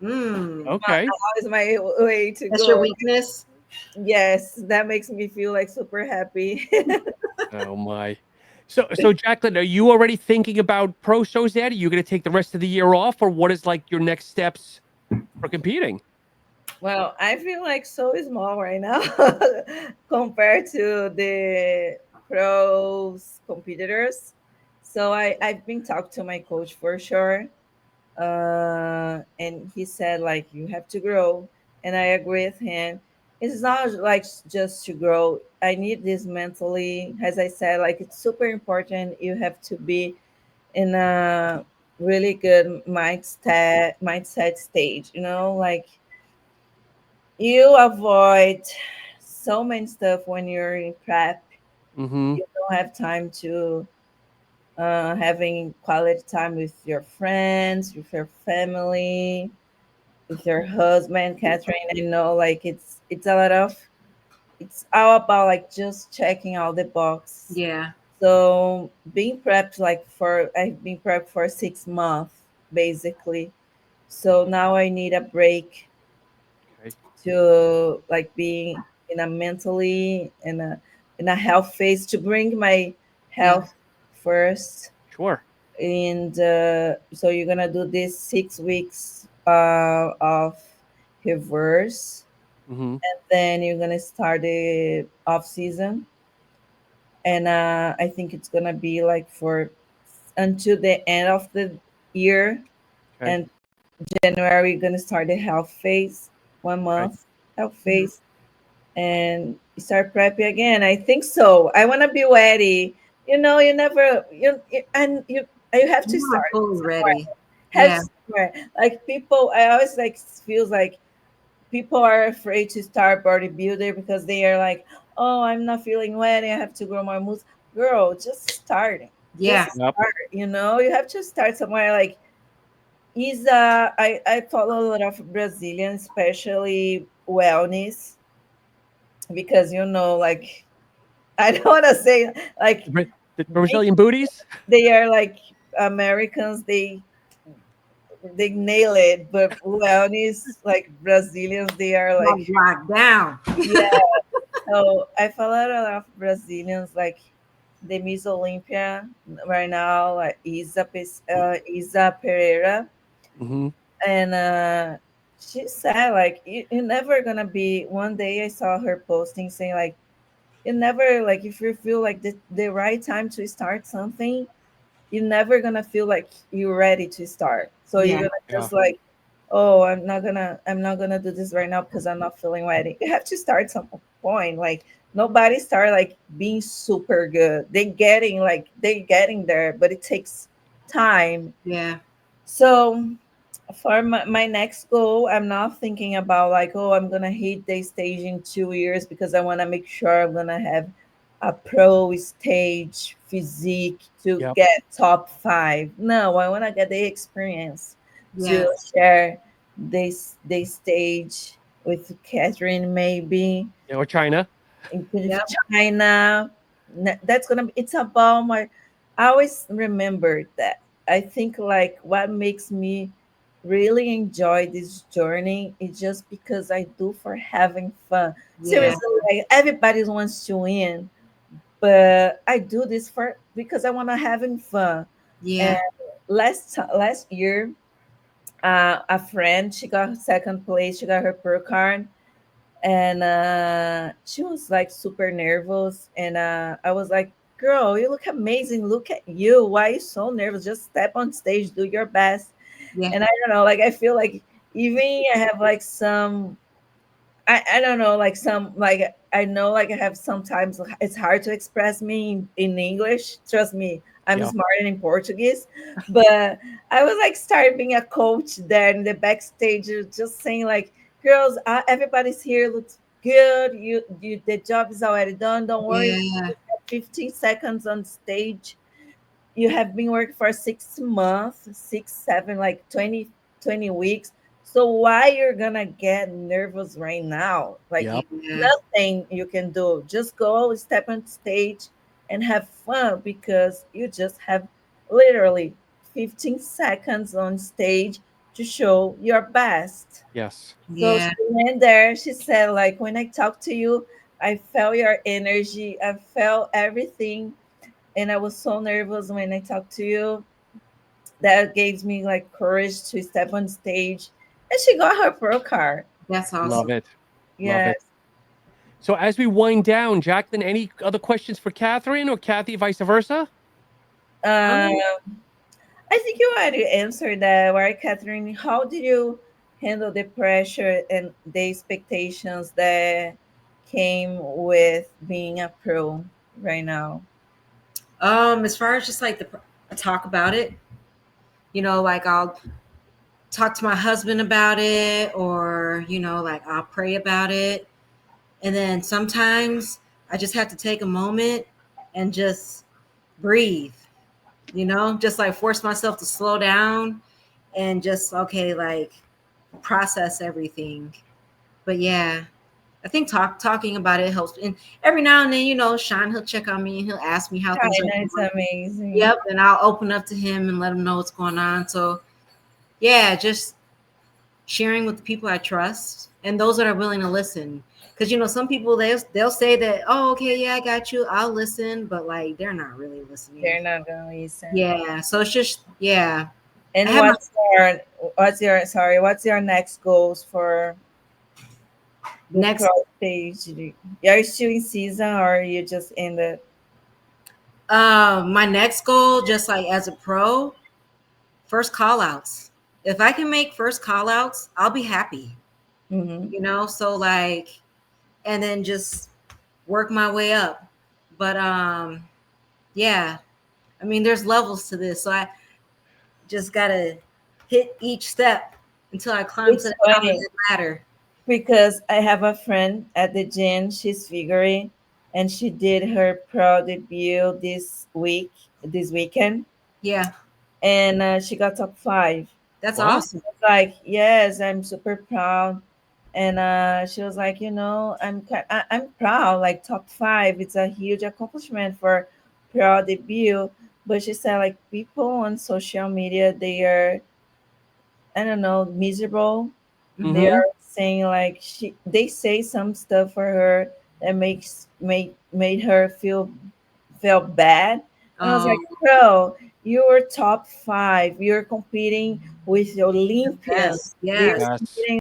Okay. Always my way to That's your go. weakness. Yes, that makes me feel like super happy. Oh my. So Jacqueline, are you already thinking about pro shows yet? Are you going to take the rest of the year off, or what is like your next steps for competing? Well, I feel like so small right now compared to the pros competitors. So I've been talking to my coach for sure. And he said like you have to grow, and I agree with him. It's not like just to grow. I need this mentally, as I said, like it's super important. You have to be in a really good mindset stage, you know, like you avoid so many stuff when you're in prep. Mm-hmm. You don't have time to having quality time with your friends, with your family, with your husband. Catherine, I know like it's a lot of, it's all about like just checking all the box. Yeah. So being prepped like for, I've been prepped for 6 months basically. So now I need a break Okay. to like being in a mentally in a health phase, to bring my Yeah. health first. Sure. And so you're gonna do this 6 weeks of reverse, Mm-hmm. and then you're gonna start the off season. And I think it's gonna be like for until the end of the year. Okay. And January you're gonna start the health phase, one Okay. month health Mhm. phase, and start prepping again. I think so. I want to be ready. You know, you never and you have to You are start fully somewhere. ready. Have Yeah. somewhere. Like people, I always like feels like people are afraid to start bodybuilder because they are like, oh, I'm not feeling ready. I have to grow more muscle. Girl, just start. Yeah. Just Yep. start. You know, you have to start somewhere. Like I follow a lot of Brazilians, especially wellness, because you know, like I don't want to say like The Brazilian booties. they are like Americans, they nail it, but wellness like Brazilians, they are Like like, locked down. yeah. So I follow a lot of Brazilians, like the Miss Olympia right now, like Isa Pereira, Mm-hmm. and she said like you're never gonna be. One day I saw her posting saying like you never, like if you feel like the right time to start something, you're never gonna feel like you're ready to start. So you're Yeah. gonna Yeah. just like, oh, I'm not gonna do this right now because I'm not feeling ready. You have to start some point. Like nobody start like being super good. They getting there, but it takes time. Yeah. So for my next goal, I'm not thinking about like, oh, I'm gonna hit the stage in 2 years because I want to make sure I'm gonna have a pro stage physique to Yep. get top 5. No, I want to get the experience to Yes. share this stage with Catherine, maybe Yeah, or China. with Yep. China. That's gonna be. It's about my. I always remember that. I think like what makes me really enjoy this journey is just because I do for having fun. Yeah. Seriously, like everybody wants to win, but I do this for because I want to having fun. And Yeah. last year, a friend, she got second place. She got her pro card, and she was like super nervous, and I was like, girl, you look amazing, look at you, why are you so nervous, just step on stage, do your best. Yeah. And I don't know, like I feel like even I have like some, I don't know, like some, like I know like I have sometimes it's hard to express me in English. Trust me, I'm Yeah. smart in Portuguese. But I was like started being a coach there in the backstage, just saying like, girls, everybody's here, looks good. You the job is already done. Don't worry. Yeah. 15 seconds on stage. You have been working for 6 months, 6, 7, like 20 weeks. So why you're gonna get nervous right now? Like Yep. Yeah. nothing you can do. Just go step on stage and have fun because you just have literally 15 seconds on stage to show your best. Yes. So she Yeah. went there. She said, like, when I talked to you, I felt your energy. I felt everything. And I was so nervous when I talked to you. That gave me like courage to step on stage. And she got her pro card. That's Love awesome. it. Love Yes. it. So as we wind down, Jacqueline, any other questions for Catherine or Cathey, vice versa? Um, Um, I think you already answered that, right, Catherine? How did you handle the pressure and the expectations that came with being a pro right now? as far as just like I talk about it, like I'll talk to my husband about it, or like I'll pray about it, and then sometimes I just have to take a moment and just breathe, just like force myself to slow down and just okay, like process everything. But yeah, I think talking about it helps. And every now and then, Sean, he'll check on me and he'll ask me how things are China is going. amazing. Yep, and I'll open up to him and let him know what's going on. So yeah, just sharing with the people I trust and those that are willing to listen. Because some people they'll say that, oh, okay, yeah, I got you, I'll listen, but like they're not really listening. They're not gonna listen. Yeah, so it's just yeah. I And have my what's your next goals for the pro next stage? Are you still in season or you just ended? my next goal, just like as a pro, first call outs. If I can make first call outs, I'll be happy. Mm-hmm. So like, and then just work my way up. But yeah, I mean, there's levels to this, so I just gotta hit each step until I climb to It's the top of funny that ladder. because I have a friend at the gym. She's figuring, and she did her pro debut this weekend, Yeah, and she got top five. that's Wow. awesome. Like, yes, I'm super proud. And she was like, I'm proud, like top five. It's a huge accomplishment for pro debut. But she said, like, people on social media, they are, I don't know, miserable. They Mm-hmm. are saying like they say some stuff for her that made her felt bad. And I was like, Um, bro, you're top five. You're competing with the Olympians. best. Yes.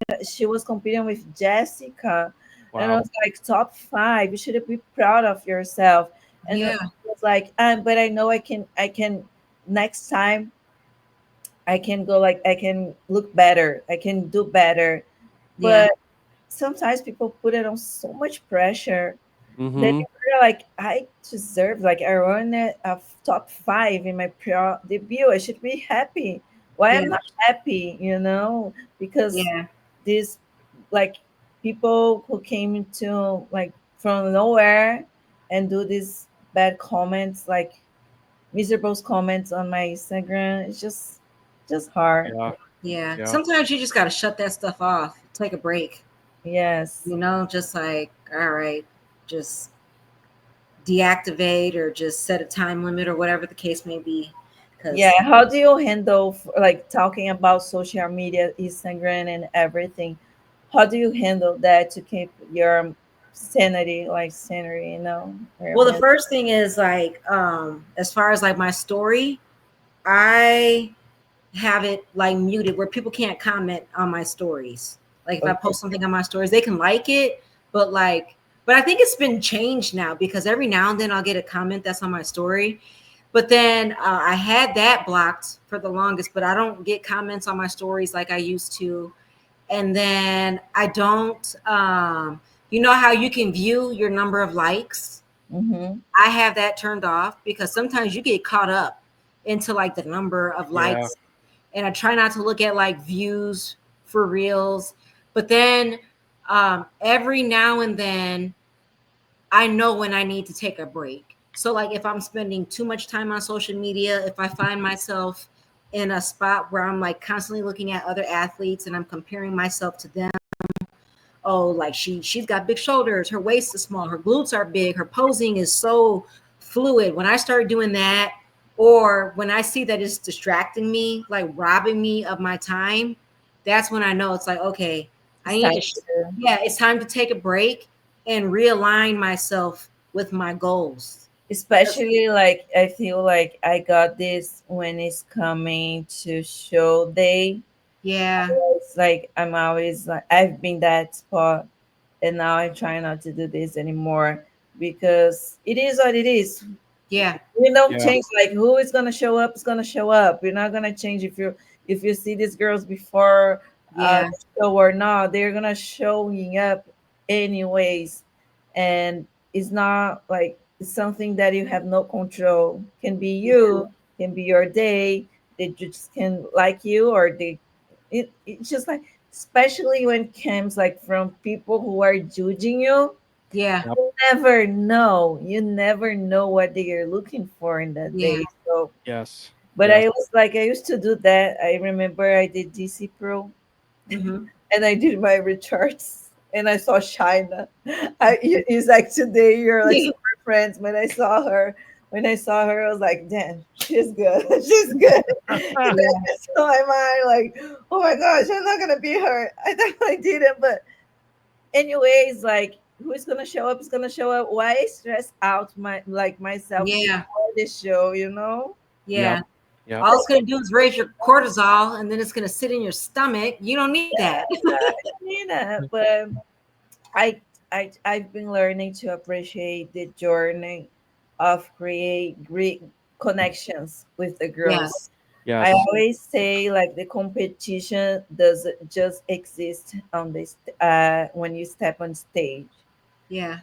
Yes. She was competing with Jessica. And I Wow. was like, top five. You should be proud of yourself. And I Yeah. was like, but I know I can next time I can go, like, I can look better. I can do better. Yeah. But sometimes people put it on so much pressure that Mm-hmm. you're like, I deserve, like, I run a top five in my pro debut. I should be happy. Why Yeah. I'm not happy, because Yeah. these, like, people who came into, like, from nowhere and do these bad comments, like miserable comments on my Instagram. It's just hard. Yeah. Yeah. Yeah. Sometimes you just gotta shut that stuff off. Take a break. Yes. Just like, all right, just deactivate or just set a time limit or whatever the case may be. Yeah, Because how do you handle like talking about social media, Instagram, and everything? How do you handle that to keep your sanity, or your well, the mental? first thing is like, as far as like my story, I have it like muted where people can't comment on my stories. Like if I Okay. post something on my stories, they can like it, but but I think it's been changed now because every now and then I'll get a comment that's on my story. But then I had that blocked for the longest, but I don't get comments on my stories like I used to. And then I don't, you know how you can view your number of likes? Mm-hmm. I have that turned off because sometimes you get caught up into like the number of Yeah. likes, and I try not to look at like views for reels. But then every now and then I know when I need to take a break. So like if I'm spending too much time on social media, if I find myself in a spot where I'm like constantly looking at other athletes and I'm comparing myself to them. Oh, like she's got big shoulders, her waist is small, her glutes are big, her posing is so fluid. When I start doing that, or when I see that it's distracting me, like robbing me of my time, that's when I know it's like, okay, I It's need time to, to, yeah, it's time to take a break and realign myself with my goals. especially like I feel like I got this when it's coming to show day. Yeah, It's like I'm always like I've been that spot, and now I'm trying not to do this anymore because it is what it is. yeah, We don't Yeah. change, like who is gonna show up is gonna show up. You're not gonna change if you see these girls before yeah, the show or not, they're gonna showing up anyways. And it's not like it's something that you have no control. Can be yeah, you, can be your day. They just can like you, or it's just like, especially when it comes like from people who are judging you, yeah, Yep. you never know what they are looking for in that yeah. day. So Yes. but Yes. I was like, I used to do that. I remember I did DC Pro, Mm-hmm. and I did my recharts, and I saw China. It's like today you're like super friends. When I saw her, I was like, damn, she's good. She's good. And Yeah, then so my mind like, oh my gosh, I'm not gonna be her. I thought I did it, but anyways, like who's gonna show up is gonna show up. Why stress out myself yeah, before the show, you know? Yep. yeah. Yep. All it's going to do is raise your cortisol and then it's going to sit in your stomach. You don't need that. Yeah, but I I've been learning to appreciate the journey of create great connections with the girls. Yes. I Yes. always say like the competition doesn't just exist on this when you step on stage. Yeah.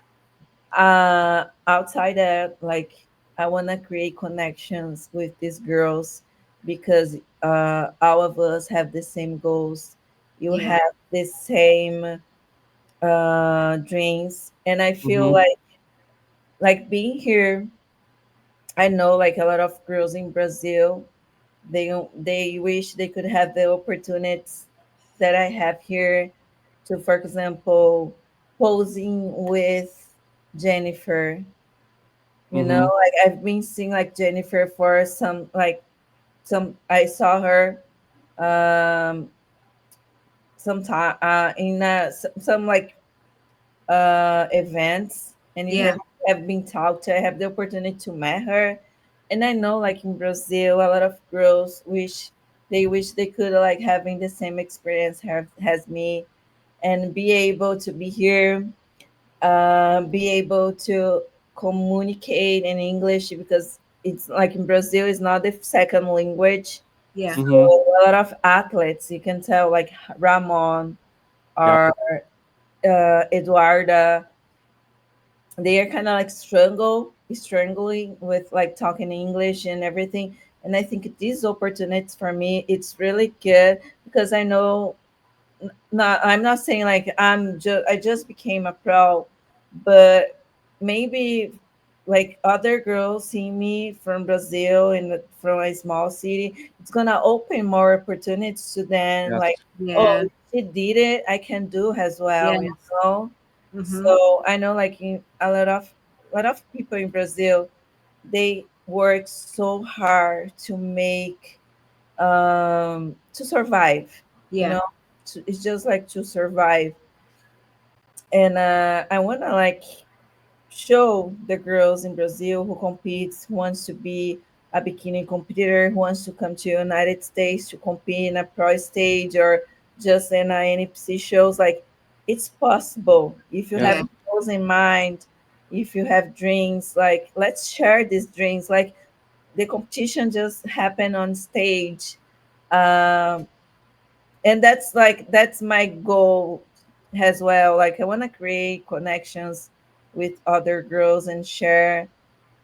Outside that, like I want to create connections with these girls because all of us have the same goals. You Yeah. have the same dreams, and I feel Hmm. like being here. I know like a lot of girls in Brazil, they wish they could have the opportunities that I have here to, for example, posing with Jennifer. You know, Hmm. like I've been seeing like Jennifer for some I saw her um some time in some like events, and you Yeah. have been talked to. I have the opportunity to meet her, and I know like in Brazil, a lot of girls wish they could like having the same experience have has me, and be able to be here, be able to communicate in English because it's like in Brazil it's not the second language. Yeah. So Hmm. a lot of athletes you can tell like Ramon Yep. or Eduarda, they are kind of like struggling with like talking English and everything. And I think these opportunities for me, it's really good because I know, not I'm not saying like I just became a pro, but maybe like other girls see me from Brazil and from a small city, it's gonna open more opportunities to them. Yes. Like, Yeah. oh, she did it, I can do as well, you Yes. know. Mm-hmm. So I know like in a lot of people in Brazil, they work so hard to make to survive, you Yeah. know. It's just like to survive. And I want to like show the girls in Brazil who competes, who wants to be a bikini competitor, who wants to come to United States to compete in a pro stage or just in a NPC shows, like it's possible if you Yes. have Yeah. goals in mind, if you have dreams, like let's share these dreams. Like the competition just happened on stage. um, and that's my goal as well. Like I want to create connections with other girls and share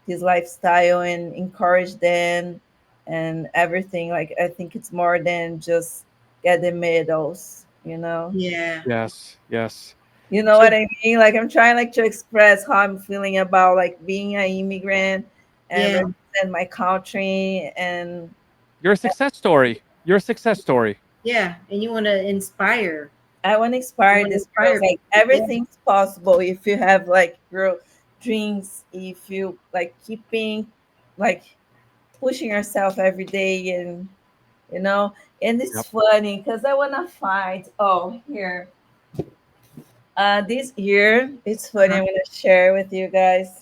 this lifestyle and encourage them and everything. Like I think it's more than just get the medals, you know. Yeah. Yes. Yes. You know So what I mean? Like I'm trying like to express how I'm feeling about like being an immigrant and Yeah. represent my country, and You're a success story. You're a success story. Yeah, and you want to inspire. I want to You inspire want to this girls. inspire Like people. Yeah. everything's possible if you have like girl dreams. If you like keeping like pushing yourself every day, and you know, and it's Yep. funny because I want to find. Oh, here. This year, it's funny. Uh-huh. I'm gonna share with you guys.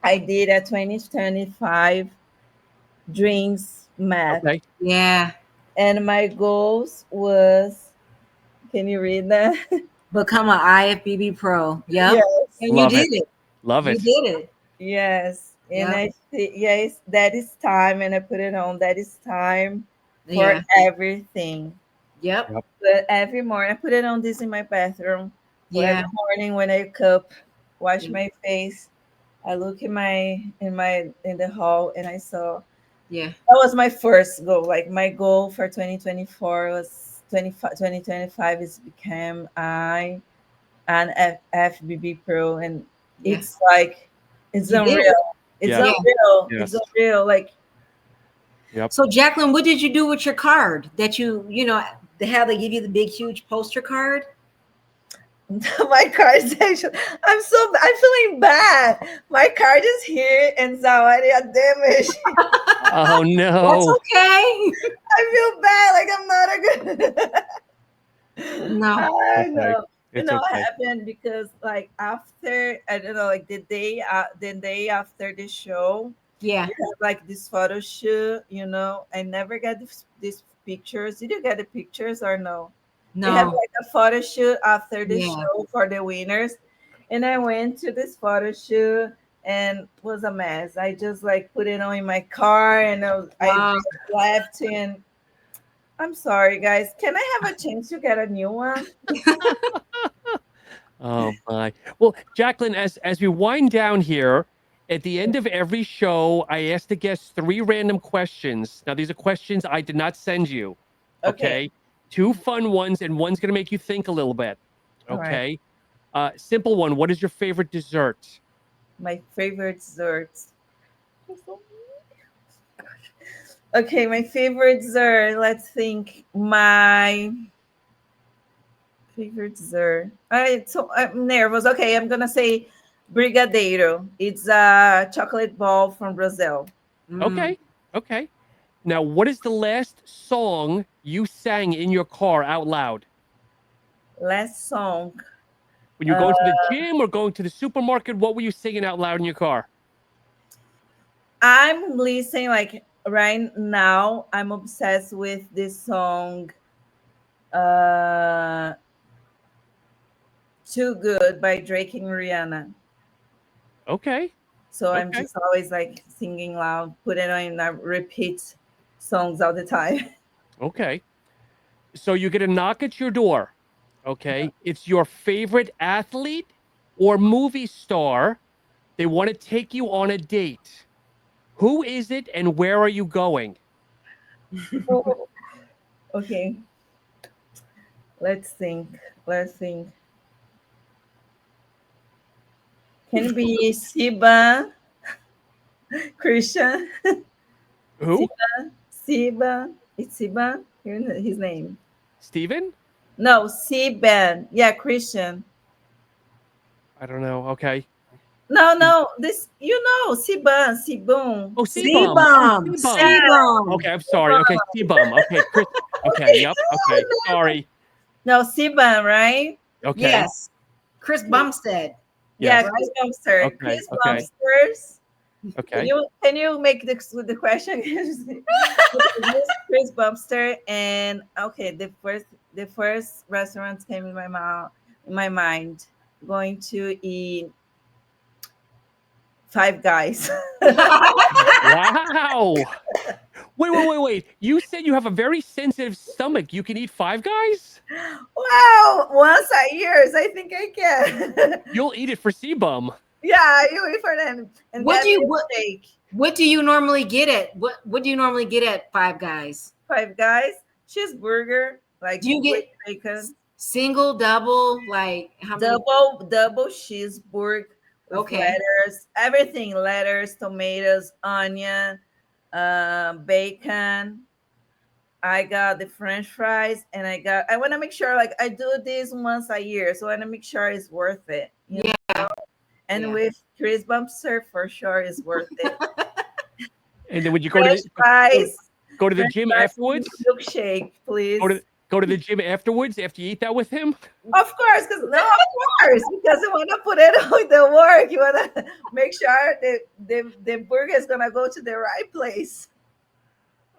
I did a 2025 dreams map, Okay. Yeah. and my goals was. Can you read that? Become an IFBB Pro. Yep. Yes. And you Love did it. it. Love You it. did it. Yes, and Yep. yes, that is time, and I put it on. That is time for Yeah. everything. Yep. Yep. But every morning, I put it on this in my bathroom. So Yeah. every morning when I wake up, wash my face, I look in the hall, and I saw Yeah. that was my first goal. Like my goal for 2024 was 2025 is become an FBB Pro, and Yeah. it's like it's You did it. unreal. It's Yes. Yeah. unreal. It's Yes. unreal. Like Yep. So Jacqueline, what did you do with your card that how they give you the big huge poster card? my card is actually, I'm feeling bad. My card is here and somebody had damaged. Oh That's no. okay. I feel bad. Like I'm not a good. No. I Okay. know. You It's know what okay. happened because like after I don't know like the day after the show Yeah. we had like this photo shoot. You know, I never got these pictures. Did you get the pictures or no? We had No. like a photo shoot after the Yeah. show for the winners, and I went to this photo shoot and it was a mess. I just like put it on in my car and I Wow. just left, and I'm sorry guys. Can I have a chance to get a new one? Oh my. Well, Jacqueline, as we wind down here, at the end of every show, I ask the guests three random questions. Now, these are questions I did not send you. Okay. Okay. Two fun ones, and one's gonna make you think a little bit. All right. Okay. Simple one. What is your favorite dessert? My favorite desserts. Okay, my favorite dessert. Let's think. My favorite dessert. I'm nervous. Okay, I'm gonna say brigadeiro. It's a chocolate ball from Brazil. Mm. Okay. Okay. Now, what is the last song you sang in your car out loud? Last song. When you're Uh, going to the gym or going to the supermarket, what were you singing out loud in your car? I'm listening like right now. I'm obsessed with this song. Uh, Too Good by Drake and Rihanna. Okay. So I'm Okay. just always like singing loud, put it on and repeat songs all the time. Okay. So you get a knock at your door. Okay. It's your favorite athlete or movie star. They want to take you on a date. Who is it and where are you going? Okay, let's think. Let's think. Can it be Siba Christian? Who? Siba. It's Siba. Here's his name. Steven? No, Siban. Yeah, Christian. I don't know. Okay. No, no. This Siban, Sibum. Oh, C-bomb. Oh, Sebum. C-bomb. Okay, I'm sorry. Okay, Sebum. Okay, Chris. Okay, yep. Okay, sorry. No, Siban, right? Okay, Yes. Chris Bumstead. Yeah, yes. Chris Bumster. Okay, Chris okay, Bumsters. okay. Can you make the question? Chris Bumster, and okay, the first restaurant came in my mind. Going to eat Five Guys. Wow. Wait. You said you have a very sensitive stomach. You can eat Five Guys? Wow, once a year, I think I can. You'll eat it for Sebum. Yeah, you wait for them and What get do you me what, a steak. what do you normally get at what do you normally get at Five Guys? Five Guys, cheeseburger, like Do you with get bacon, single, double, like how many? double cheeseburger with Okay. lettuce, everything, lettuce, tomatoes, onion, bacon. I got the French fries, and I want to make sure like I do this once a year, so I want to make sure it's worth it. You know? Yeah. And Yeah. with Chris Bumpster, for sure, it's worth it. And then would you French fries, go to the French gym fries, afterwards? milkshake, please. Go to the gym afterwards after you eat that with him? Of course, because you want to put it on the work. You want to make sure that the burger is gonna go to the right place.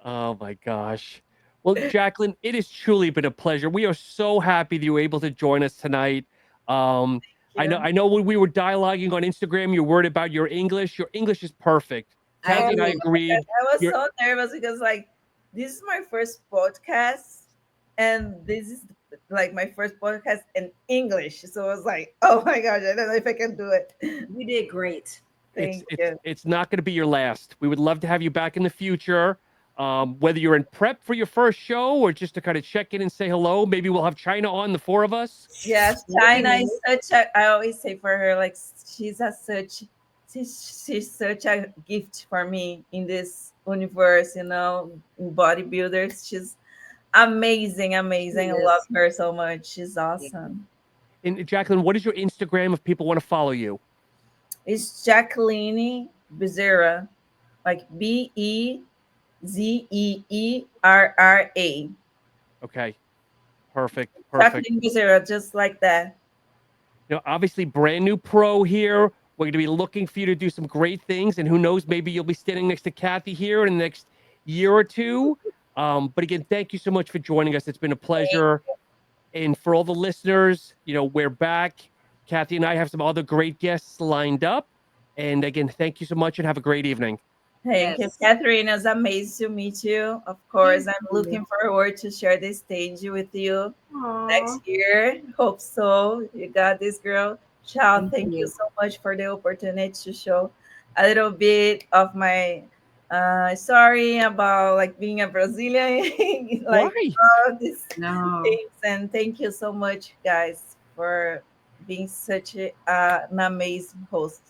Oh my gosh. Well, Jaqueline, it has truly been a pleasure. We are so happy that you were able to join us tonight. I know when we were dialoguing on Instagram, you were worried about your English. Your English is perfect. Cathey and I agreed. I was so nervous because like this is my first podcast, and this is like my first podcast in English. So I was like, oh my gosh, I don't know if I can do it. You did great. Thank you. It's not going to be your last. We would love to have you back in the future. Whether you're in prep for your first show or just to kind of check in and say hello, maybe we'll have CHYNA on, the four of us. Yes, CHYNA is such a. I always say for her like she's such a gift for me in this universe. You know, in bodybuilders, she's amazing. I love her so much. She's awesome. And Jaqueline, what is your Instagram if people want to follow you? It's Jaqueline Bezerra, like Bezerra. Okay. Perfect. Jaqueline Bezerra, just like that. You know, obviously brand new pro here. We're going to be looking for you to do some great things. And who knows, maybe you'll be standing next to Cathey here in the next year or two. But again, thank you so much for joining us. It's been a pleasure. And for all the listeners, you know, we're back. Cathey and I have some other great guests lined up. And again, thank you so much and have a great evening. Thank you, Catherine. It's amazing to meet you. Of course, I'm looking forward to share this stage with you next year. Hope so. You got this, girl. Ciao. Thank you so much for the opportunity to show a little bit of my story about like being a Brazilian, like all these things. And thank you so much, guys, for being such an amazing host.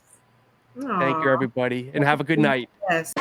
Thank you, everybody, and have a good night. Yes.